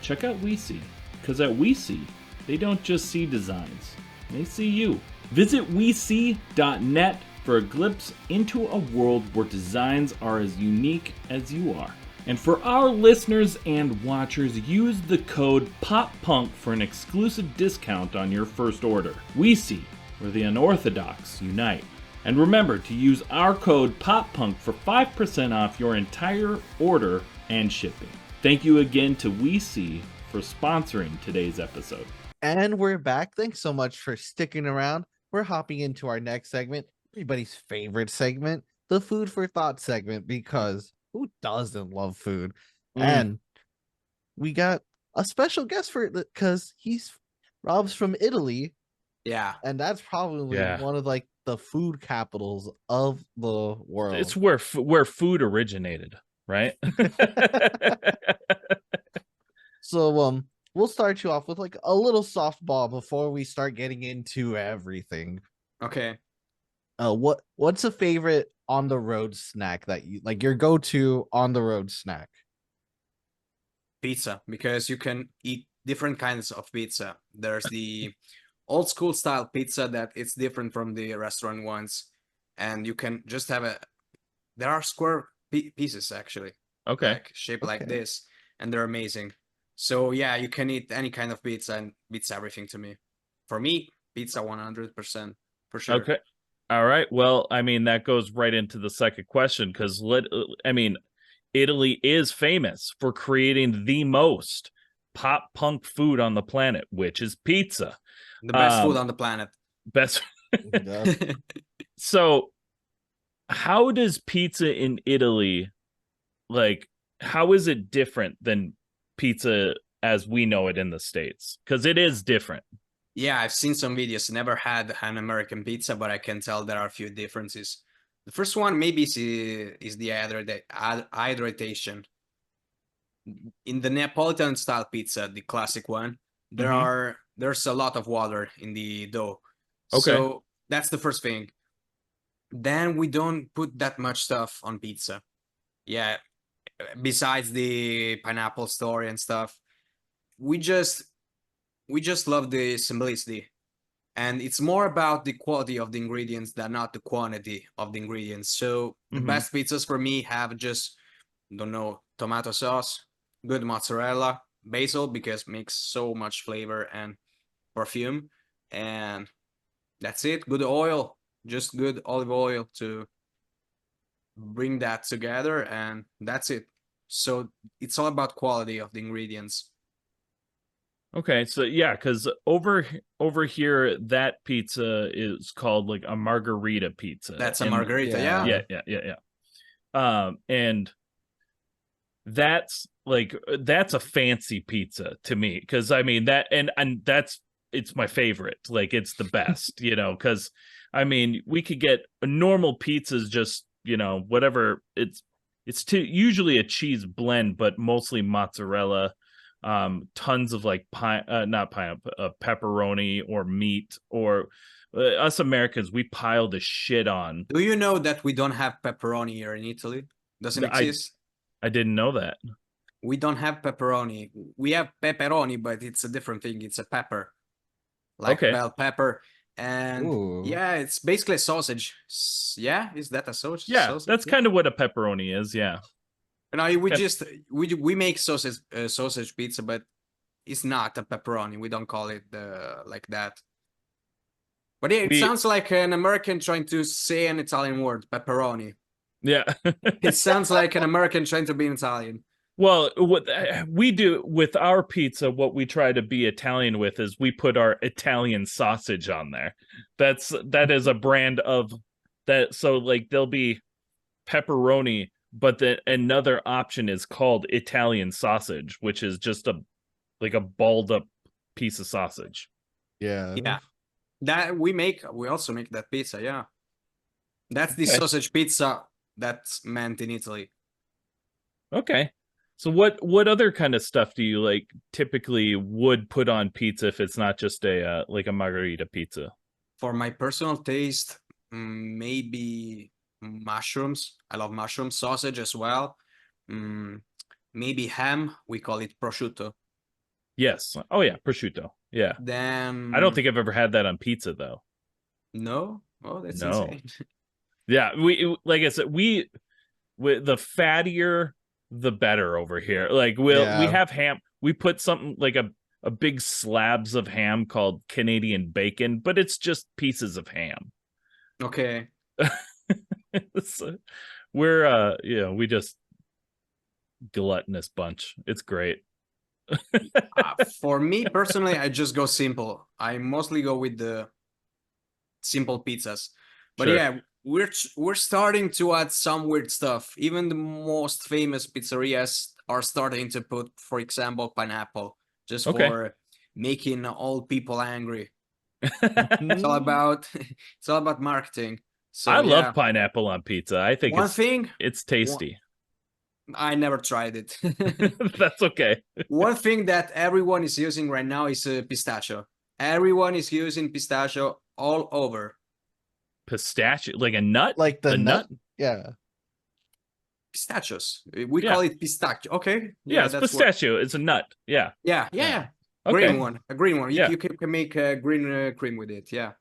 check out WeSee. Because at WeSee, they don't just see designs, they see you. Visit WeSee.net for a glimpse into a world where designs are as unique as you are. And for our listeners and watchers, use the code POPPUNK for an exclusive discount on your first order. WeSee, where the unorthodox unite. And remember to use our code POPPUNK for 5% off your entire order and shipping. Thank you again to WeSee for sponsoring today's episode. And we're back. Thanks so much for sticking around. We're hopping into our next segment, everybody's favorite segment, the food for thought segment, because who doesn't love food? And we got a special guest for it because Rob's from Italy. Yeah. and that's probably Yeah. one of like the food capitals of the world. It's where food originated, right? So we'll start you off with like a little softball before we start getting into everything. Okay. What's a favorite on the road snack that you like, your go-to on the road snack? Pizza, because you can eat different kinds of pizza. There's the old school style pizza that it's different from the restaurant ones, and you can just have a. There are square pieces actually, Okay. like shaped like Okay. this, and they're amazing. So yeah, you can eat any kind of pizza and beats everything to me. For me, pizza 100% for sure. Okay. All right. Well, I mean, that goes right into the second question because I mean, Italy is famous for creating the most pop punk food on the planet, which is pizza. The best food on the planet. Best. Yep. So, how does pizza in Italy, like, how is it different than pizza as we know it in the States? Because it is different. Yeah, I've seen some videos. Never had an American pizza, but I can tell there are a few differences. The first one maybe is the hydration. In the Neapolitan style pizza, the classic one, there's a lot of water in the dough. Okay. So that's the first thing. Then we don't put that much stuff on pizza. Yeah, besides the pineapple story and stuff, we just love the simplicity. And it's more about the quality of the ingredients than not the quantity of the ingredients. So the Mhm. best pizzas for me have just, don't know, tomato sauce, good mozzarella, basil because makes so much flavor and perfume, and that's it. Good oil, just good olive oil to bring that together, and that's it. So it's all about quality of the ingredients. Okay, so yeah, because over here that pizza is called like a margarita pizza, That's a and margarita, Yeah. yeah. yeah. And that's a fancy pizza to me because I mean that and that's it's my favorite. Like it's the best, because I mean we could get a normal pizzas just whatever it's usually a cheese blend, but mostly mozzarella, tons of like not pineapple, pepperoni or meat or us Americans we pile the shit on. Do you know that we don't have pepperoni here in Italy? Doesn't I exist. I didn't know that. We don't have pepperoni. We have pepperoni, but it's a different thing. It's a pepper, like Okay. bell pepper. And Ooh. yeah, it's basically a sausage. Yeah, is that a Yeah, sausage? that's kind of what a pepperoni is. Yeah. No, we Pep- just we make sausage pizza, but it's not a pepperoni. We don't call it like that. But yeah, it we sounds like an American trying to say an Italian word, pepperoni. yeah. It sounds like an American trying to be an Italian. Well, what we do with our pizza, what we try to be Italian with is we put our Italian sausage on there. That is a brand of that. So like there'll be pepperoni, but then another option is called Italian sausage, which is just like a balled up piece of sausage. Yeah. Yeah, that we also make that pizza. Yeah, that's the Okay. sausage pizza that's meant in Italy. Okay. So what other kind of stuff do you like typically would put on pizza if it's not just a like a margarita pizza? For my personal taste, maybe mushrooms. I love mushroom sausage as well. Maybe ham. We call it prosciutto. Yes. Oh yeah, prosciutto. Yeah. I don't Then think I've ever had that on pizza though. no. Oh, that's No. insane. Yeah, we like I said, the fattier the better over here. Like we Yeah. have ham. We put something like a big slabs of ham called Canadian bacon, but it's just pieces of ham. Okay. So we're we just gluttonous bunch. It's great. For me personally, I just go simple. I mostly go with the simple pizzas. But Sure. yeah, we're starting to add some weird stuff. Even the most famous pizzerias are starting to put, for example, pineapple, just Okay. for making old people angry. It's all Mhm. about it's all about marketing. So I yeah, love pineapple on pizza. I think one thing it's one, tasty. I never tried it. That's okay. One thing that everyone is using right now is pistachio. Everyone is using pistachio all over. Pistachio, like a nut? Like the A nut. nut? Yeah. Pistachios. We Yeah. call it pistachio. Okay. Yeah, Yeah, it's that's what. pistachio. It's a nut. Yeah. Yeah, yeah, Yeah. yeah. Okay. Green one. A green one. Yeah. You can make green cream with it. Yeah.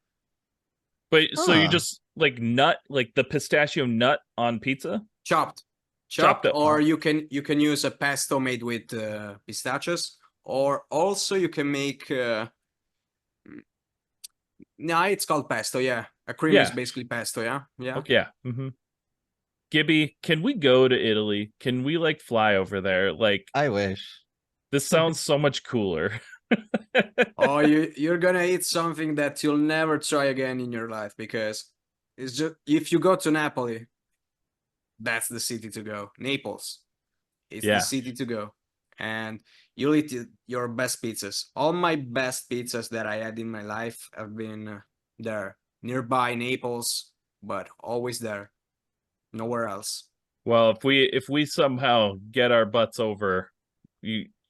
But so you Huh. just like nut, like the pistachio nut on pizza? Chopped. Chopped Chopped. up. Or you can use a pesto made with pistachios. Or also you can make. No, it's called pesto. Yeah. A cream is Yeah. basically pesto. Yeah. Yeah. Okay. Yeah. Gibby, can we go to Italy? Can we like fly over there? Like I wish. this sounds so much cooler. Oh, you're gonna eat something that you'll never try again in your life because it's just if you go to Napoli, that's the city to go. Naples, it's the Yeah. city to go, and you'll eat your best pizzas. All my best pizzas that I had in my life have been there, nearby Naples, but always there, nowhere else. Well, if we somehow get our butts over,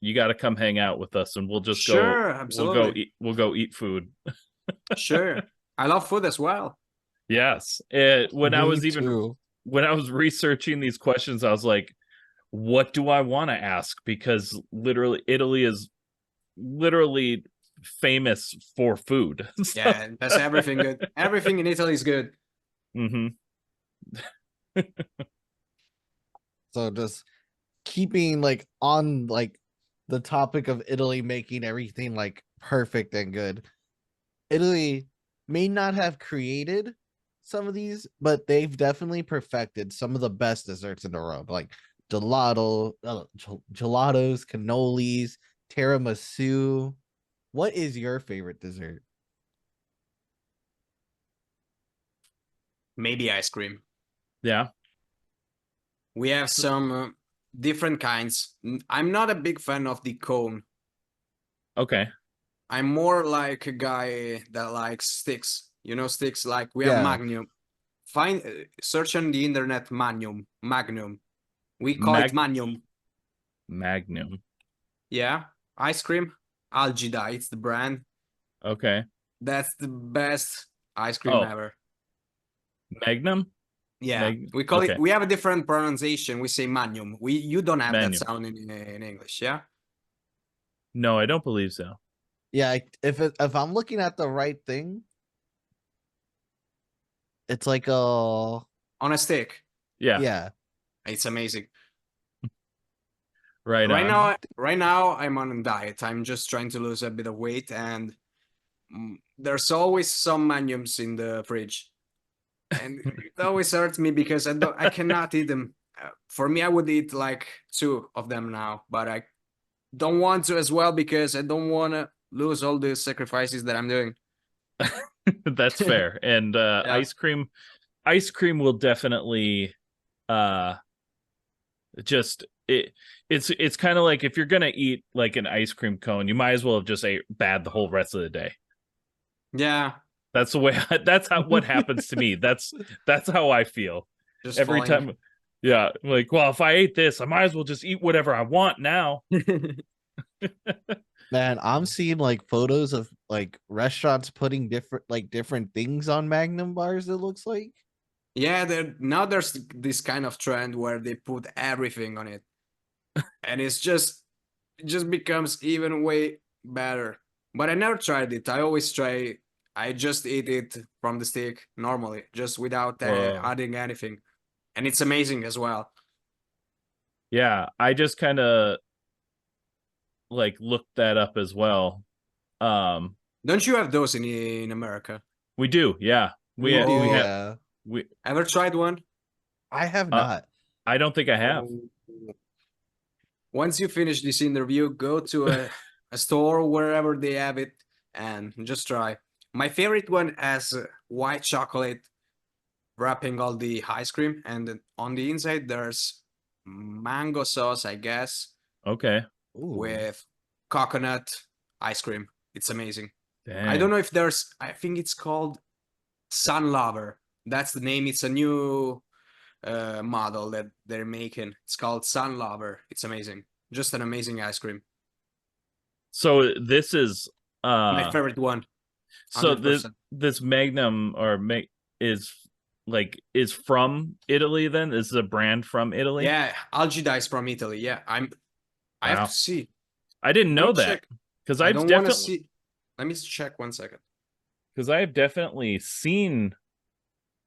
you got to come hang out with us, and we'll just go. Sure, We'll go absolutely, eat. We'll go eat food. sure. I love food as well. Yes. When I Me was even too. when I was researching these questions, I was like, what do I want to ask? Because literally, Italy is literally famous for food. Yeah, that's everything good. Everything in Italy is good. hmm So just keeping like on like the topic of Italy making everything like perfect and good. Italy may not have created some of these, but they've definitely perfected some of the best desserts in the world, like gelatos, cannolis, tiramisu. What is your favorite dessert? Maybe ice cream. Yeah. We have some different kinds. I'm not a big fan of the cone. Okay. I'm more like a guy that likes sticks. You know, sticks like we have Yeah. Magnum. Find search on the internet Magnum. We call it Mag- Magnum. Magnum. Yeah, ice cream. Algida, it's the brand. Okay. That's the best ice cream Oh, ever. Magnum. Yeah, we call okay. it. We have a different pronunciation. We say Magnum. You don't have that Magnum. sound in English. Yeah. No, I don't believe so. Yeah, if I'm looking at the right thing, it's like a On a stick. Yeah. yeah. It's amazing. Right Right on. now I'm on a diet. I'm just trying to lose a bit of weight, and there's always some magnums in the fridge, and it always hurts me because I cannot eat them. For me, I would eat like 2 of them now, but I don't want to as well because I don't want to lose all the sacrifices that I'm doing. That's fair. And Yeah. ice cream will definitely just it's kind of like if you're gonna eat like an ice cream cone, you might as well have just ate bad the whole rest of the day. Yeah, That's the way that's how what happens to me. That's how I feel just every falling. time. Yeah, like, well, if I ate this, I might as well just eat whatever I want now. Man, I'm seeing like photos of like restaurants putting different things on Magnum bars, it looks like. Yeah, now there's this kind of trend where they put everything on it, and it just becomes even way better. But I never tried it. I just eat it from the stick normally, just without Whoa. adding anything, and it's amazing as well. Yeah, I just kind of like looked that up as well. Don't you have those in America? We do, yeah. We Oh. do, we have yeah. we Ever tried one? I have Uh, not. I don't think I have. Oh. Once you finish this interview, go to a store wherever they have it and just try. My favorite one has white chocolate wrapping all the ice cream, and then on the inside there's mango sauce, I guess, Okay. Ooh. with coconut ice cream. It's amazing. I don't Dang. know if there's, I think it's called Sun Lover. That's the name. It's a new model that they're making. It's called Sun Lover. It's amazing. Just an amazing ice cream. So this is My favorite one. so this 100%. this Magnum is is from Italy then? This is a brand from Italy? Yeah, Algida is from Italy. Yeah, I have Wow. to see. I didn't Let me know that check. because I I've don't want to definitely see. Let me check 1 second. because I have definitely seen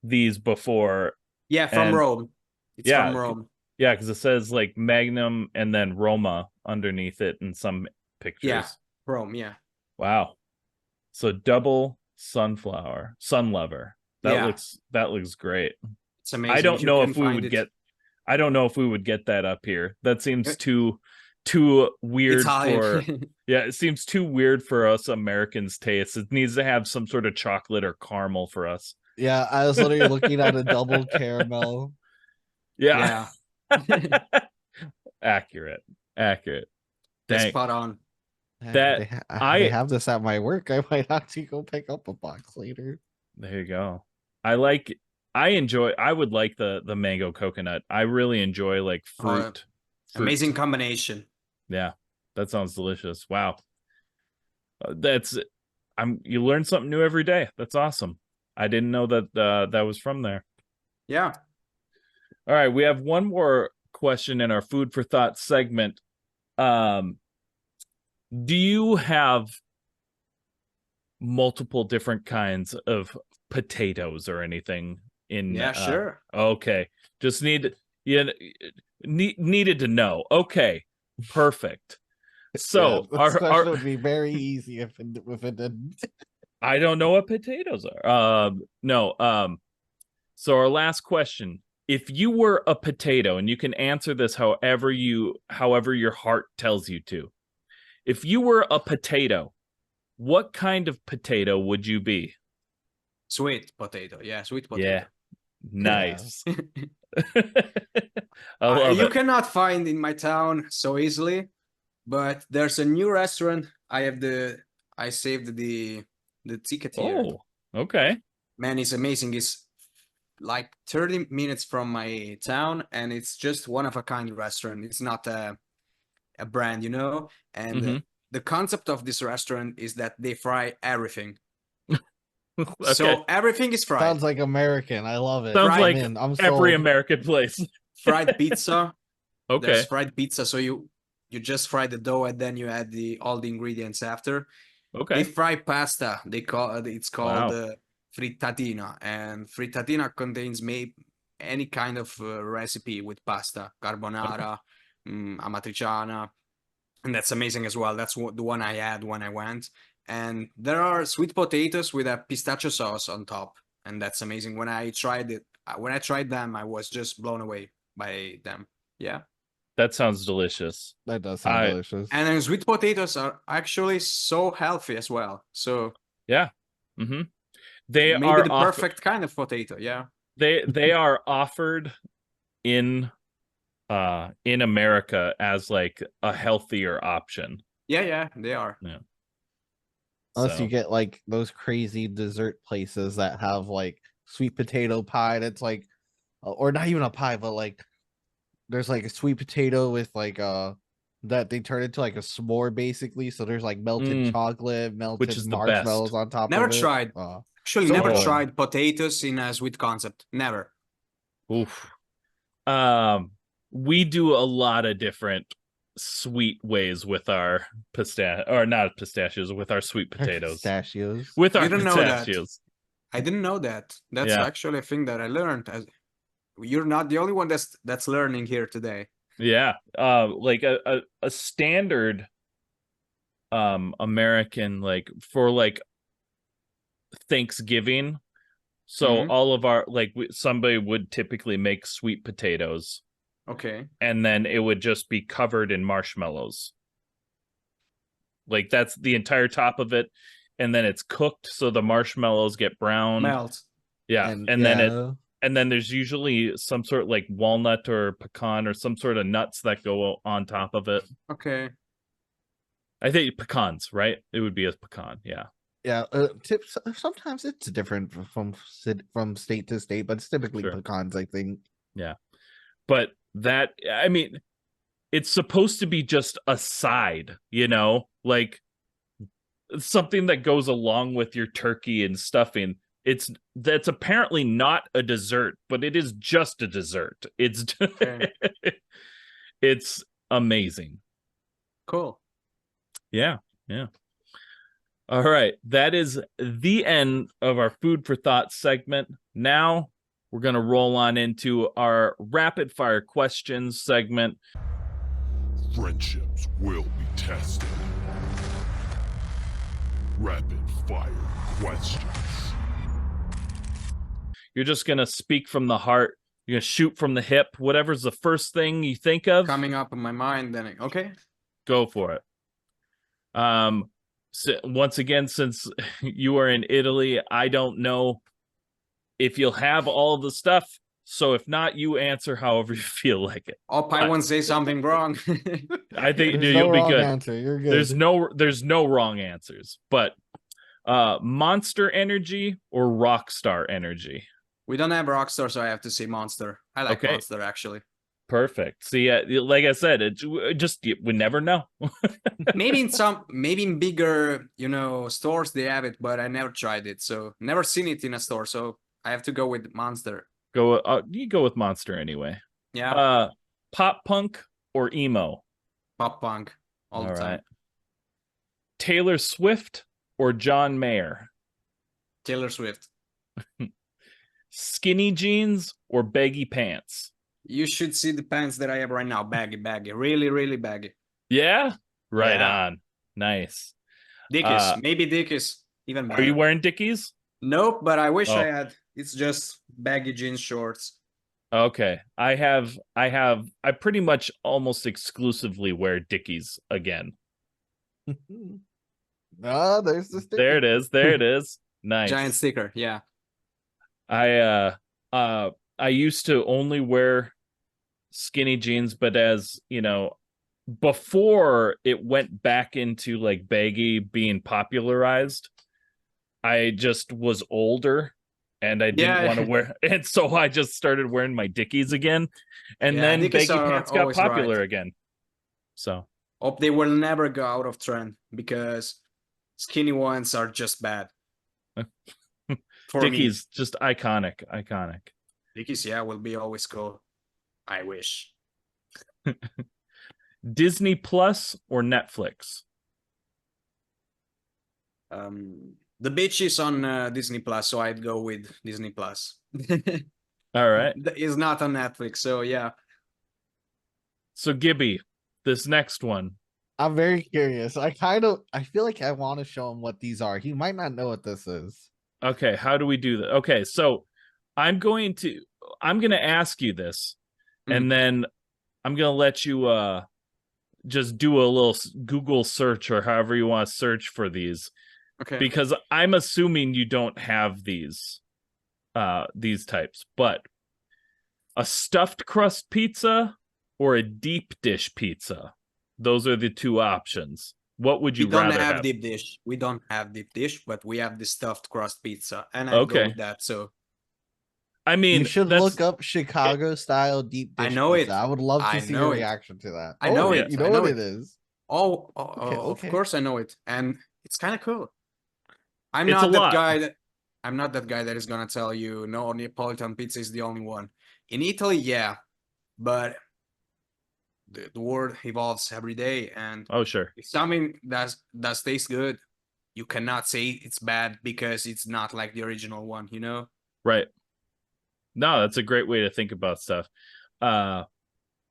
these before. Yeah, from And Rome. It's yeah, from Rome. yeah, because it says like Magnum and then Roma underneath it in some Yeah, pictures. Rome. Yeah, Wow. So double sun lover. yeah. That looks great. It's I amazing. If don't you know can if we find would it, get I don't know if we would get that up here. That seems Uh, too weird for Italian. yeah, it seems too weird for us Americans' taste. It needs to have some sort of chocolate or caramel for us. Yeah, I was literally looking at a double caramel. Yeah. Yeah, Accurate. Accurate. that's Dang. spot on. That They I have this at my work. I might have to go pick up a box later. There you go. I would like the mango coconut. I really enjoy like Uh, fruit. Amazing combination. Yeah. That sounds delicious. Wow. That's you learn something new every day. That's awesome. I didn't know that that was from there. Yeah. All right, we have one more question in our food for thought segment. Do you have multiple different kinds of potatoes or anything in Yeah, sure. okay, just needed to know. Okay, perfect. So Yeah, this question would be very easy if it didn't. I don't know what potatoes are. No. So our last question: if you were a potato, and you can answer this however your heart tells you to. If you were a potato, what kind of potato would you be? Sweet potato. Yeah, sweet Yeah, potato. nice. I love You it. cannot find in my town so easily, but there's a new restaurant. I saved the ticket here. Oh, okay. Man, it's amazing. It's like 30 minutes from my town, and it's just one of a kind restaurant. It's not a brand, you know? And Hmm. the concept of this restaurant is that they fry everything. Okay. So everything is fried. Sounds like American. I love it. Sounds Fried- like I'm in. I'm every sold. American place. Fried pizza. Okay. There's fried pizza, so you just fry the dough and then you add all the ingredients after. They Okay. fry pasta. It's called Wow. frittatina, and frittatina contains any kind of recipe with pasta, carbonara, amatriciana, and that's amazing as well. That's the one I had when I went. And there are sweet potatoes with a pistachio sauce on top, and that's amazing. When I tried them, I was just blown away by them. Yeah. That sounds delicious. That does sound delicious. And then sweet potatoes are actually so healthy as well. So Yeah. Mm-hmm. They maybe are the perfect kind of potato. Yeah. they are offered in America as like a healthier option. Yeah, they are. Yeah. Unless you So get like those crazy dessert places that have like sweet potato pie that's like, or not even a pie, but like there's like a sweet potato with like that they turn into like a s'more basically. So there's like melted chocolate, melted is the marshmallows best. on top Never of it. tried. Actually, so never good. tried potatoes in a sweet concept. Never. Oof. We do a lot of different sweet ways with our pistachios, with our sweet potatoes. Pistachios. With our Didn't know that. pistachios. I didn't know that. That's Yeah. actually a thing that I learned. You're not the only one that's learning here today. Yeah. Like a standard American, like for like Thanksgiving. So all of our somebody would typically make sweet potatoes, Okay. and then it would just be covered in marshmallows. Like that's the entire top of it, and then it's cooked so the marshmallows get browned. Melt. Yeah, And then there's usually some sort of like walnut or pecan or some sort of nuts that go on top of it. Okay. I think pecans, right? It would be a pecan, yeah. Yeah, tips. Sometimes it's different from state to state, but it's typically Sure. pecans, I think. Yeah. But that, I mean, it's supposed to be just a side, you know, like something that goes along with your turkey and stuffing. That's apparently not a dessert, but it is just a dessert. It's Okay. it's amazing. Cool. Yeah, yeah. All right, that is the end of our food for thought segment. Now we're going to roll on into our rapid fire questions segment. Friendships will be tested. Rapid fire questions. You're just going to speak from the heart. You're going to shoot from the hip. Whatever's the first thing you think of, Coming up in my mind, then okay. go for it. So once again, since you are in Italy, I don't know if you'll have all of the stuff. So if not, you answer however you feel like it. Hope I won't say something wrong. I think There's you'll no be wrong good. answer. You're good. There's no wrong answers. But Monster Energy or Rockstar Energy? We don't have Rockstar, so I have to say Monster. I like Okay. Monster, actually. Perfect. See, like I said, it just we never know. Maybe in bigger, stores they have it, but I never tried it, so never seen it in a store. So I have to go with Monster. You go with Monster anyway. Yeah, Pop punk or emo? pop punk all the time. Right. Taylor Swift or John Mayer? Taylor Swift. Skinny jeans or baggy pants? You should see the pants that I have right now. Baggy, really, really baggy. Yeah, right Yeah. on. Nice. Dickies, maybe Dickies, even better. Are you wearing Dickies? Nope, but I wish I Oh. had. It's just baggy jeans shorts. Okay. I pretty much almost exclusively wear Dickies again. Ah, there's the sticker. There it is. There it is. Nice. Giant sticker, yeah. I used to only wear skinny jeans, but as you know, before it went back into like baggy being popularized, I just was older and I didn't Yeah. want to wear, and so I just started wearing my Dickies again, and Yeah, then Dickies baggy are pants got always popular right. again. So Hope they will never go out of trend because skinny ones are just bad. For Dickies, just iconic. me, Dickies, yeah, will be always cool. I wish. Disney Plus or Netflix? The bitch is on Disney Plus, so I'd go with Disney Plus. All right. It's not on Netflix, so yeah. So Gibby, this next one. I'm very curious. I feel like I want to show him what these are. He might not know what this is. Okay, how do we do that? Okay, so I'm going to ask you this, and then I'm gonna let you just do a little Google search or however you want to search for these, Okay. because I'm assuming you don't have these types. But a stuffed crust pizza or a deep dish pizza? Those are the two options. What would you We don't rather have have? deep dish. We don't have deep dish, but we have the stuffed crust pizza, and I'd go Okay. with that. So I mean, You should that's, look up Chicago style deep I dish know pizza. it. I would love I to see know your it. reaction to that. I know Oh, it. You I know know what it. it is. Of Okay. course I know it, and it's kind of cool. I'm It's a not that lot. guy that I'm not that guy that is gonna tell you no, Neapolitan pizza is the only one. In Italy, yeah, but the world evolves every day, and oh sure. if something does taste good, you cannot say it's bad because it's not like the original one, you know? Right. No, that's a great way to think about stuff.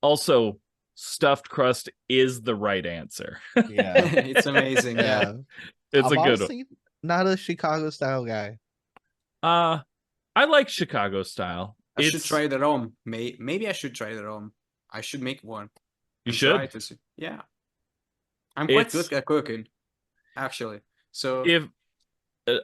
Also, stuffed crust is the right answer. Yeah. It's amazing. Yeah. It's I'm a good one. honestly not a Chicago style guy. I like Chicago style. I should try it at home. Maybe I should try it at home. I should make one. You and try should. to see. Yeah. I'm quite good at cooking, actually. So If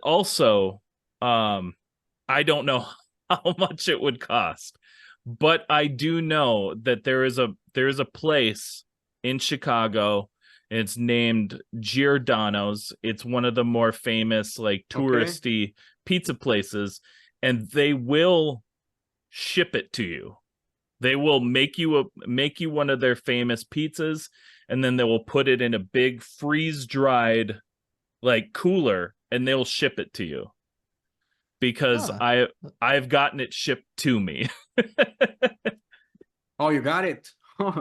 also, I don't know how much it would cost, but I do know that there is a place in Chicago and it's named Giordano's. It's one of the more famous, like, touristy pizza places, and they will ship it to you. They will make you one of their famous pizzas, and then they will put it in a big freeze-dried, like, cooler, and they'll ship it to you. Because Huh. I've gotten it shipped to me. Oh, you got it.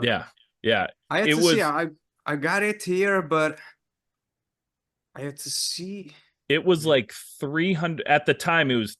Yeah. Yeah. I had It to see. was I got it here, but I had to see. it was like 300 at the time. It was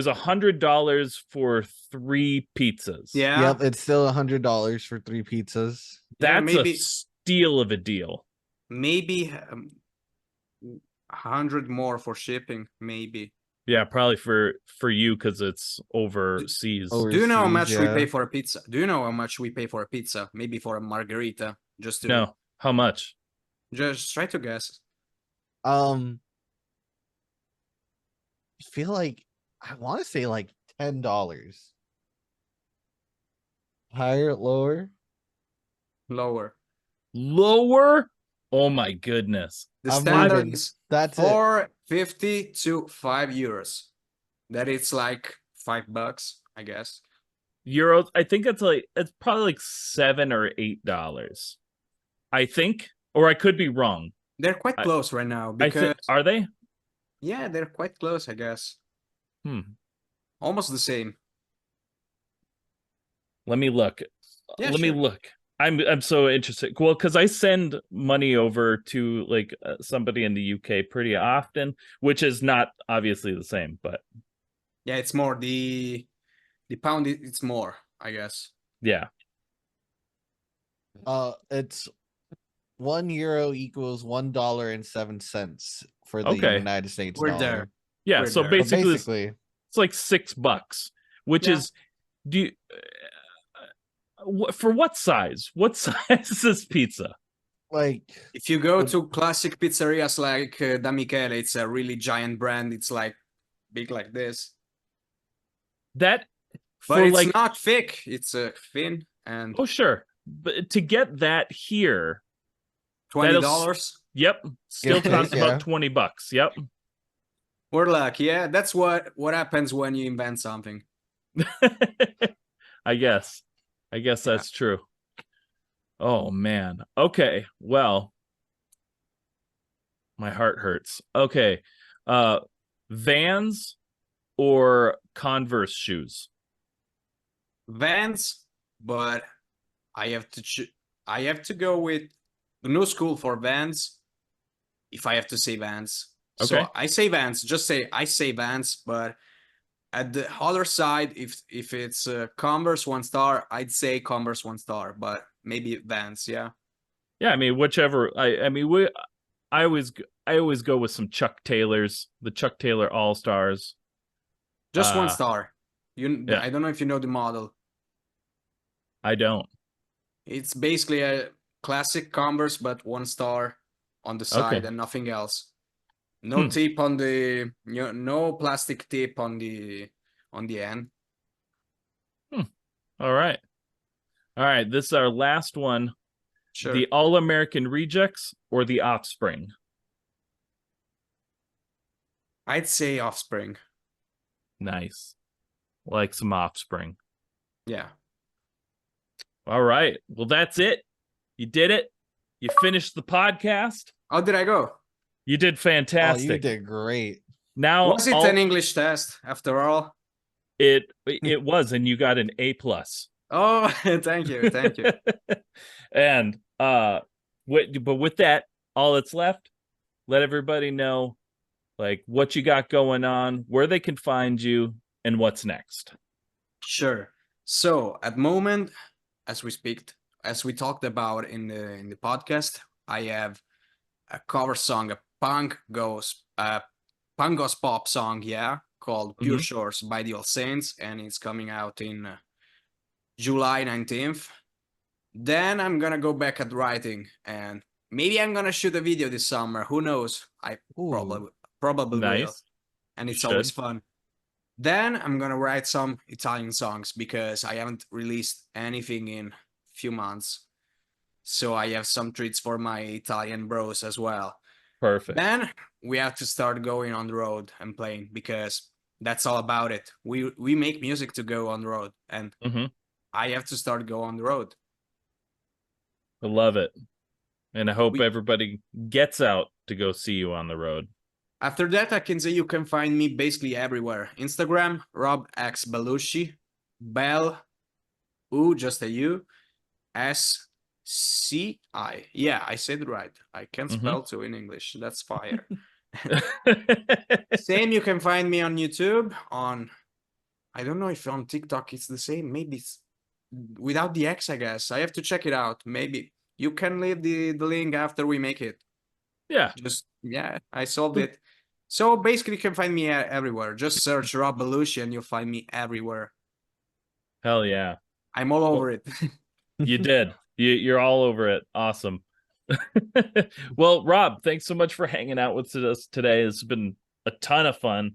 $100 for 3 pizzas. Yeah, Yep, it's still $100 for 3 pizzas. yeah, That's a maybe steal of a deal. 100 more for shipping. Maybe. Yeah, probably for you because it's overseas. Do you know how Overseas, much we pay yeah. for a pizza? Do you know how much we pay for a pizza? Maybe for a margarita. Just to No, how much? just try to guess. I feel like I want to say like $10. Higher, lower? Lower. Lower? Oh my goodness. The I'm standard moving. is That's it. 4.50 to €5. That it's like $5, I guess. Euros, I think it's probably like $7 or $8. I think, or I could be wrong. They're quite close right now I because think, are they? yeah, they're quite close, I guess. Almost the same. Let me look. Yeah, Let me sure. look. I'm so interested. Well, because I send money over to like somebody in the UK pretty often, which is not obviously the same, but Yeah, it's more the pound. It's more, I guess. yeah. It's €1 equals $1.07 for the Okay. United States We're dollar. there. Yeah, We're so there. But basically basically, it's like $6, which Yeah. is do you, for what size? What size is this pizza? like If you go to classic pizzerias like Da Michele, it's a really giant brand. It's like big like this, That but for it's like not thick. It's thin and oh sure, but to get that here, $20. yep, still Give or costs take, about yeah. $20. Yep. We're lucky. Yeah, that's what happens when you invent something. I guess that's true. Oh man. Okay. Well, my heart hurts. Okay. Vans or Converse shoes? Vans, but I have to go with the new school for Vans. If I have to say Vans, Okay. so I say Vans. Just say I say Vans, but at the other side, if it's Converse 1 star, I'd say Converse 1 star, but maybe Vans, yeah. Yeah, I mean whichever. I always go with some Chuck Taylors, the Chuck Taylor All Stars. Just 1 star. Yeah. I don't know if you know the model. I don't. It's basically a classic Converse, but 1 star on the side Okay. and nothing else. No tip on the no plastic tip on the end. All right. This is our last one. Sure. The All American Rejects or the Offspring? I'd say Offspring. Nice. Like some Offspring. Yeah. All right. Well, that's it. You did it. You finished the podcast. How did I go? You did Oh, fantastic. you did great. Now Was it an English test after all? it was, and you got an A+. Oh, thank you. And but with that, all that's left, let everybody know like what you got going on, where they can find you, and what's next. Sure. So at moment, as we talked about in the podcast, I have a cover song, a punk goes pop song, yeah, called Pure Shores by the All Saints, and it's coming out in July 19th. Then I'm gonna go back at writing, and maybe I'm gonna shoot a video this summer. Who knows? I probably will, Nice. and it's always fun. Then I'm gonna write some Italian songs because I haven't released anything in a few months. so I have some treats for my Italian bros as well. Perfect. Then we have to start going on the road and playing, because that's all about it. We make music to go on the road, and Mm-hmm. I have to start go on the road. I love it. And I hope We- everybody gets out to go see you on the road. After that, I can say you can find me basically everywhere. Instagram, Rob X Bellusci, Bell, U, just a U, SCI. Yeah, I said it right. I can spell too in English. That's fire. Same, you can find me on YouTube, on, I don't know if on TikTok it's the same. Maybe it's without the X, I guess. I have to check it out. Maybe you can leave the link after we make it. Yeah. Just, yeah, I solved it. So basically, you can find me everywhere. Just search Rob Bellusci and you'll find me everywhere. Hell yeah. I'm all over it. You did. You're all over it. Awesome. Well, Rob, thanks so much for hanging out with us today. It's been a ton of fun.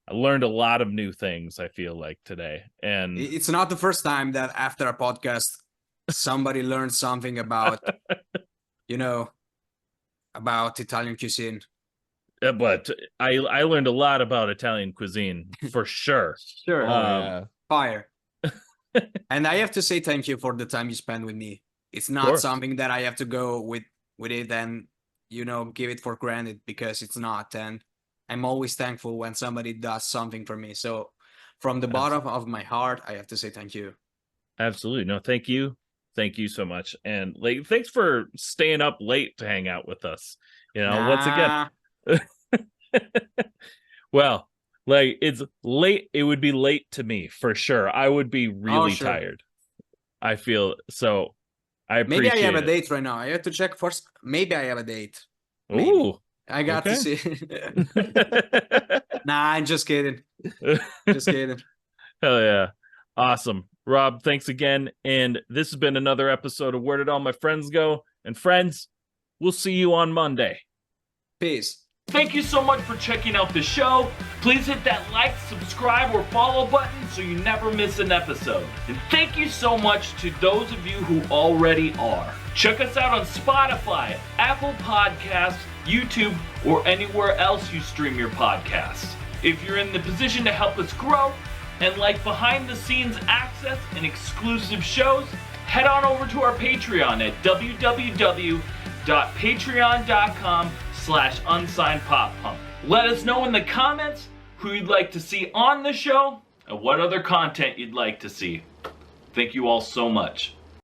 I learned a lot of new things, I feel like, today. And It's not the first time that after a podcast, somebody learned something about, about Italian cuisine. but I learned a lot about Italian cuisine for sure. Sure. Yeah. Fire. And I have to say thank you for the time you spent with me. It's not course. something that I have to go with it and, give it for granted, because it's not. And I'm always thankful when somebody does something for me. So from the bottom of my heart, I have to say thank you. Absolutely. No, thank you. Thank you so much. And like, thanks for staying up late to hang out with us. Once again. Well, like, it's late. It would be late to me for sure. I would be really sure. tired. I feel so. I Maybe appreciate I have a it. date right now. I have to check first. Maybe I have a date. Maybe. Ooh. I got to okay. see. Nah, I'm just kidding. Just kidding. Hell yeah. Awesome. Rob, thanks again. And this has been another episode of Where Did All My Friends Go? And friends, we'll see you on Monday. Peace. Thank you so much for checking out the show. Please hit that like, subscribe, or follow button so you never miss an episode. And thank you so much to those of you who already are. Check us out on Spotify, Apple Podcasts, YouTube, or anywhere else you stream your podcasts. If you're in the position to help us grow and like behind the scenes access and exclusive shows, head on over to our Patreon at www.patreon.com/unsignedpoppunk. Let us know in the comments who you'd like to see on the show and what other content you'd like to see. Thank you all so much.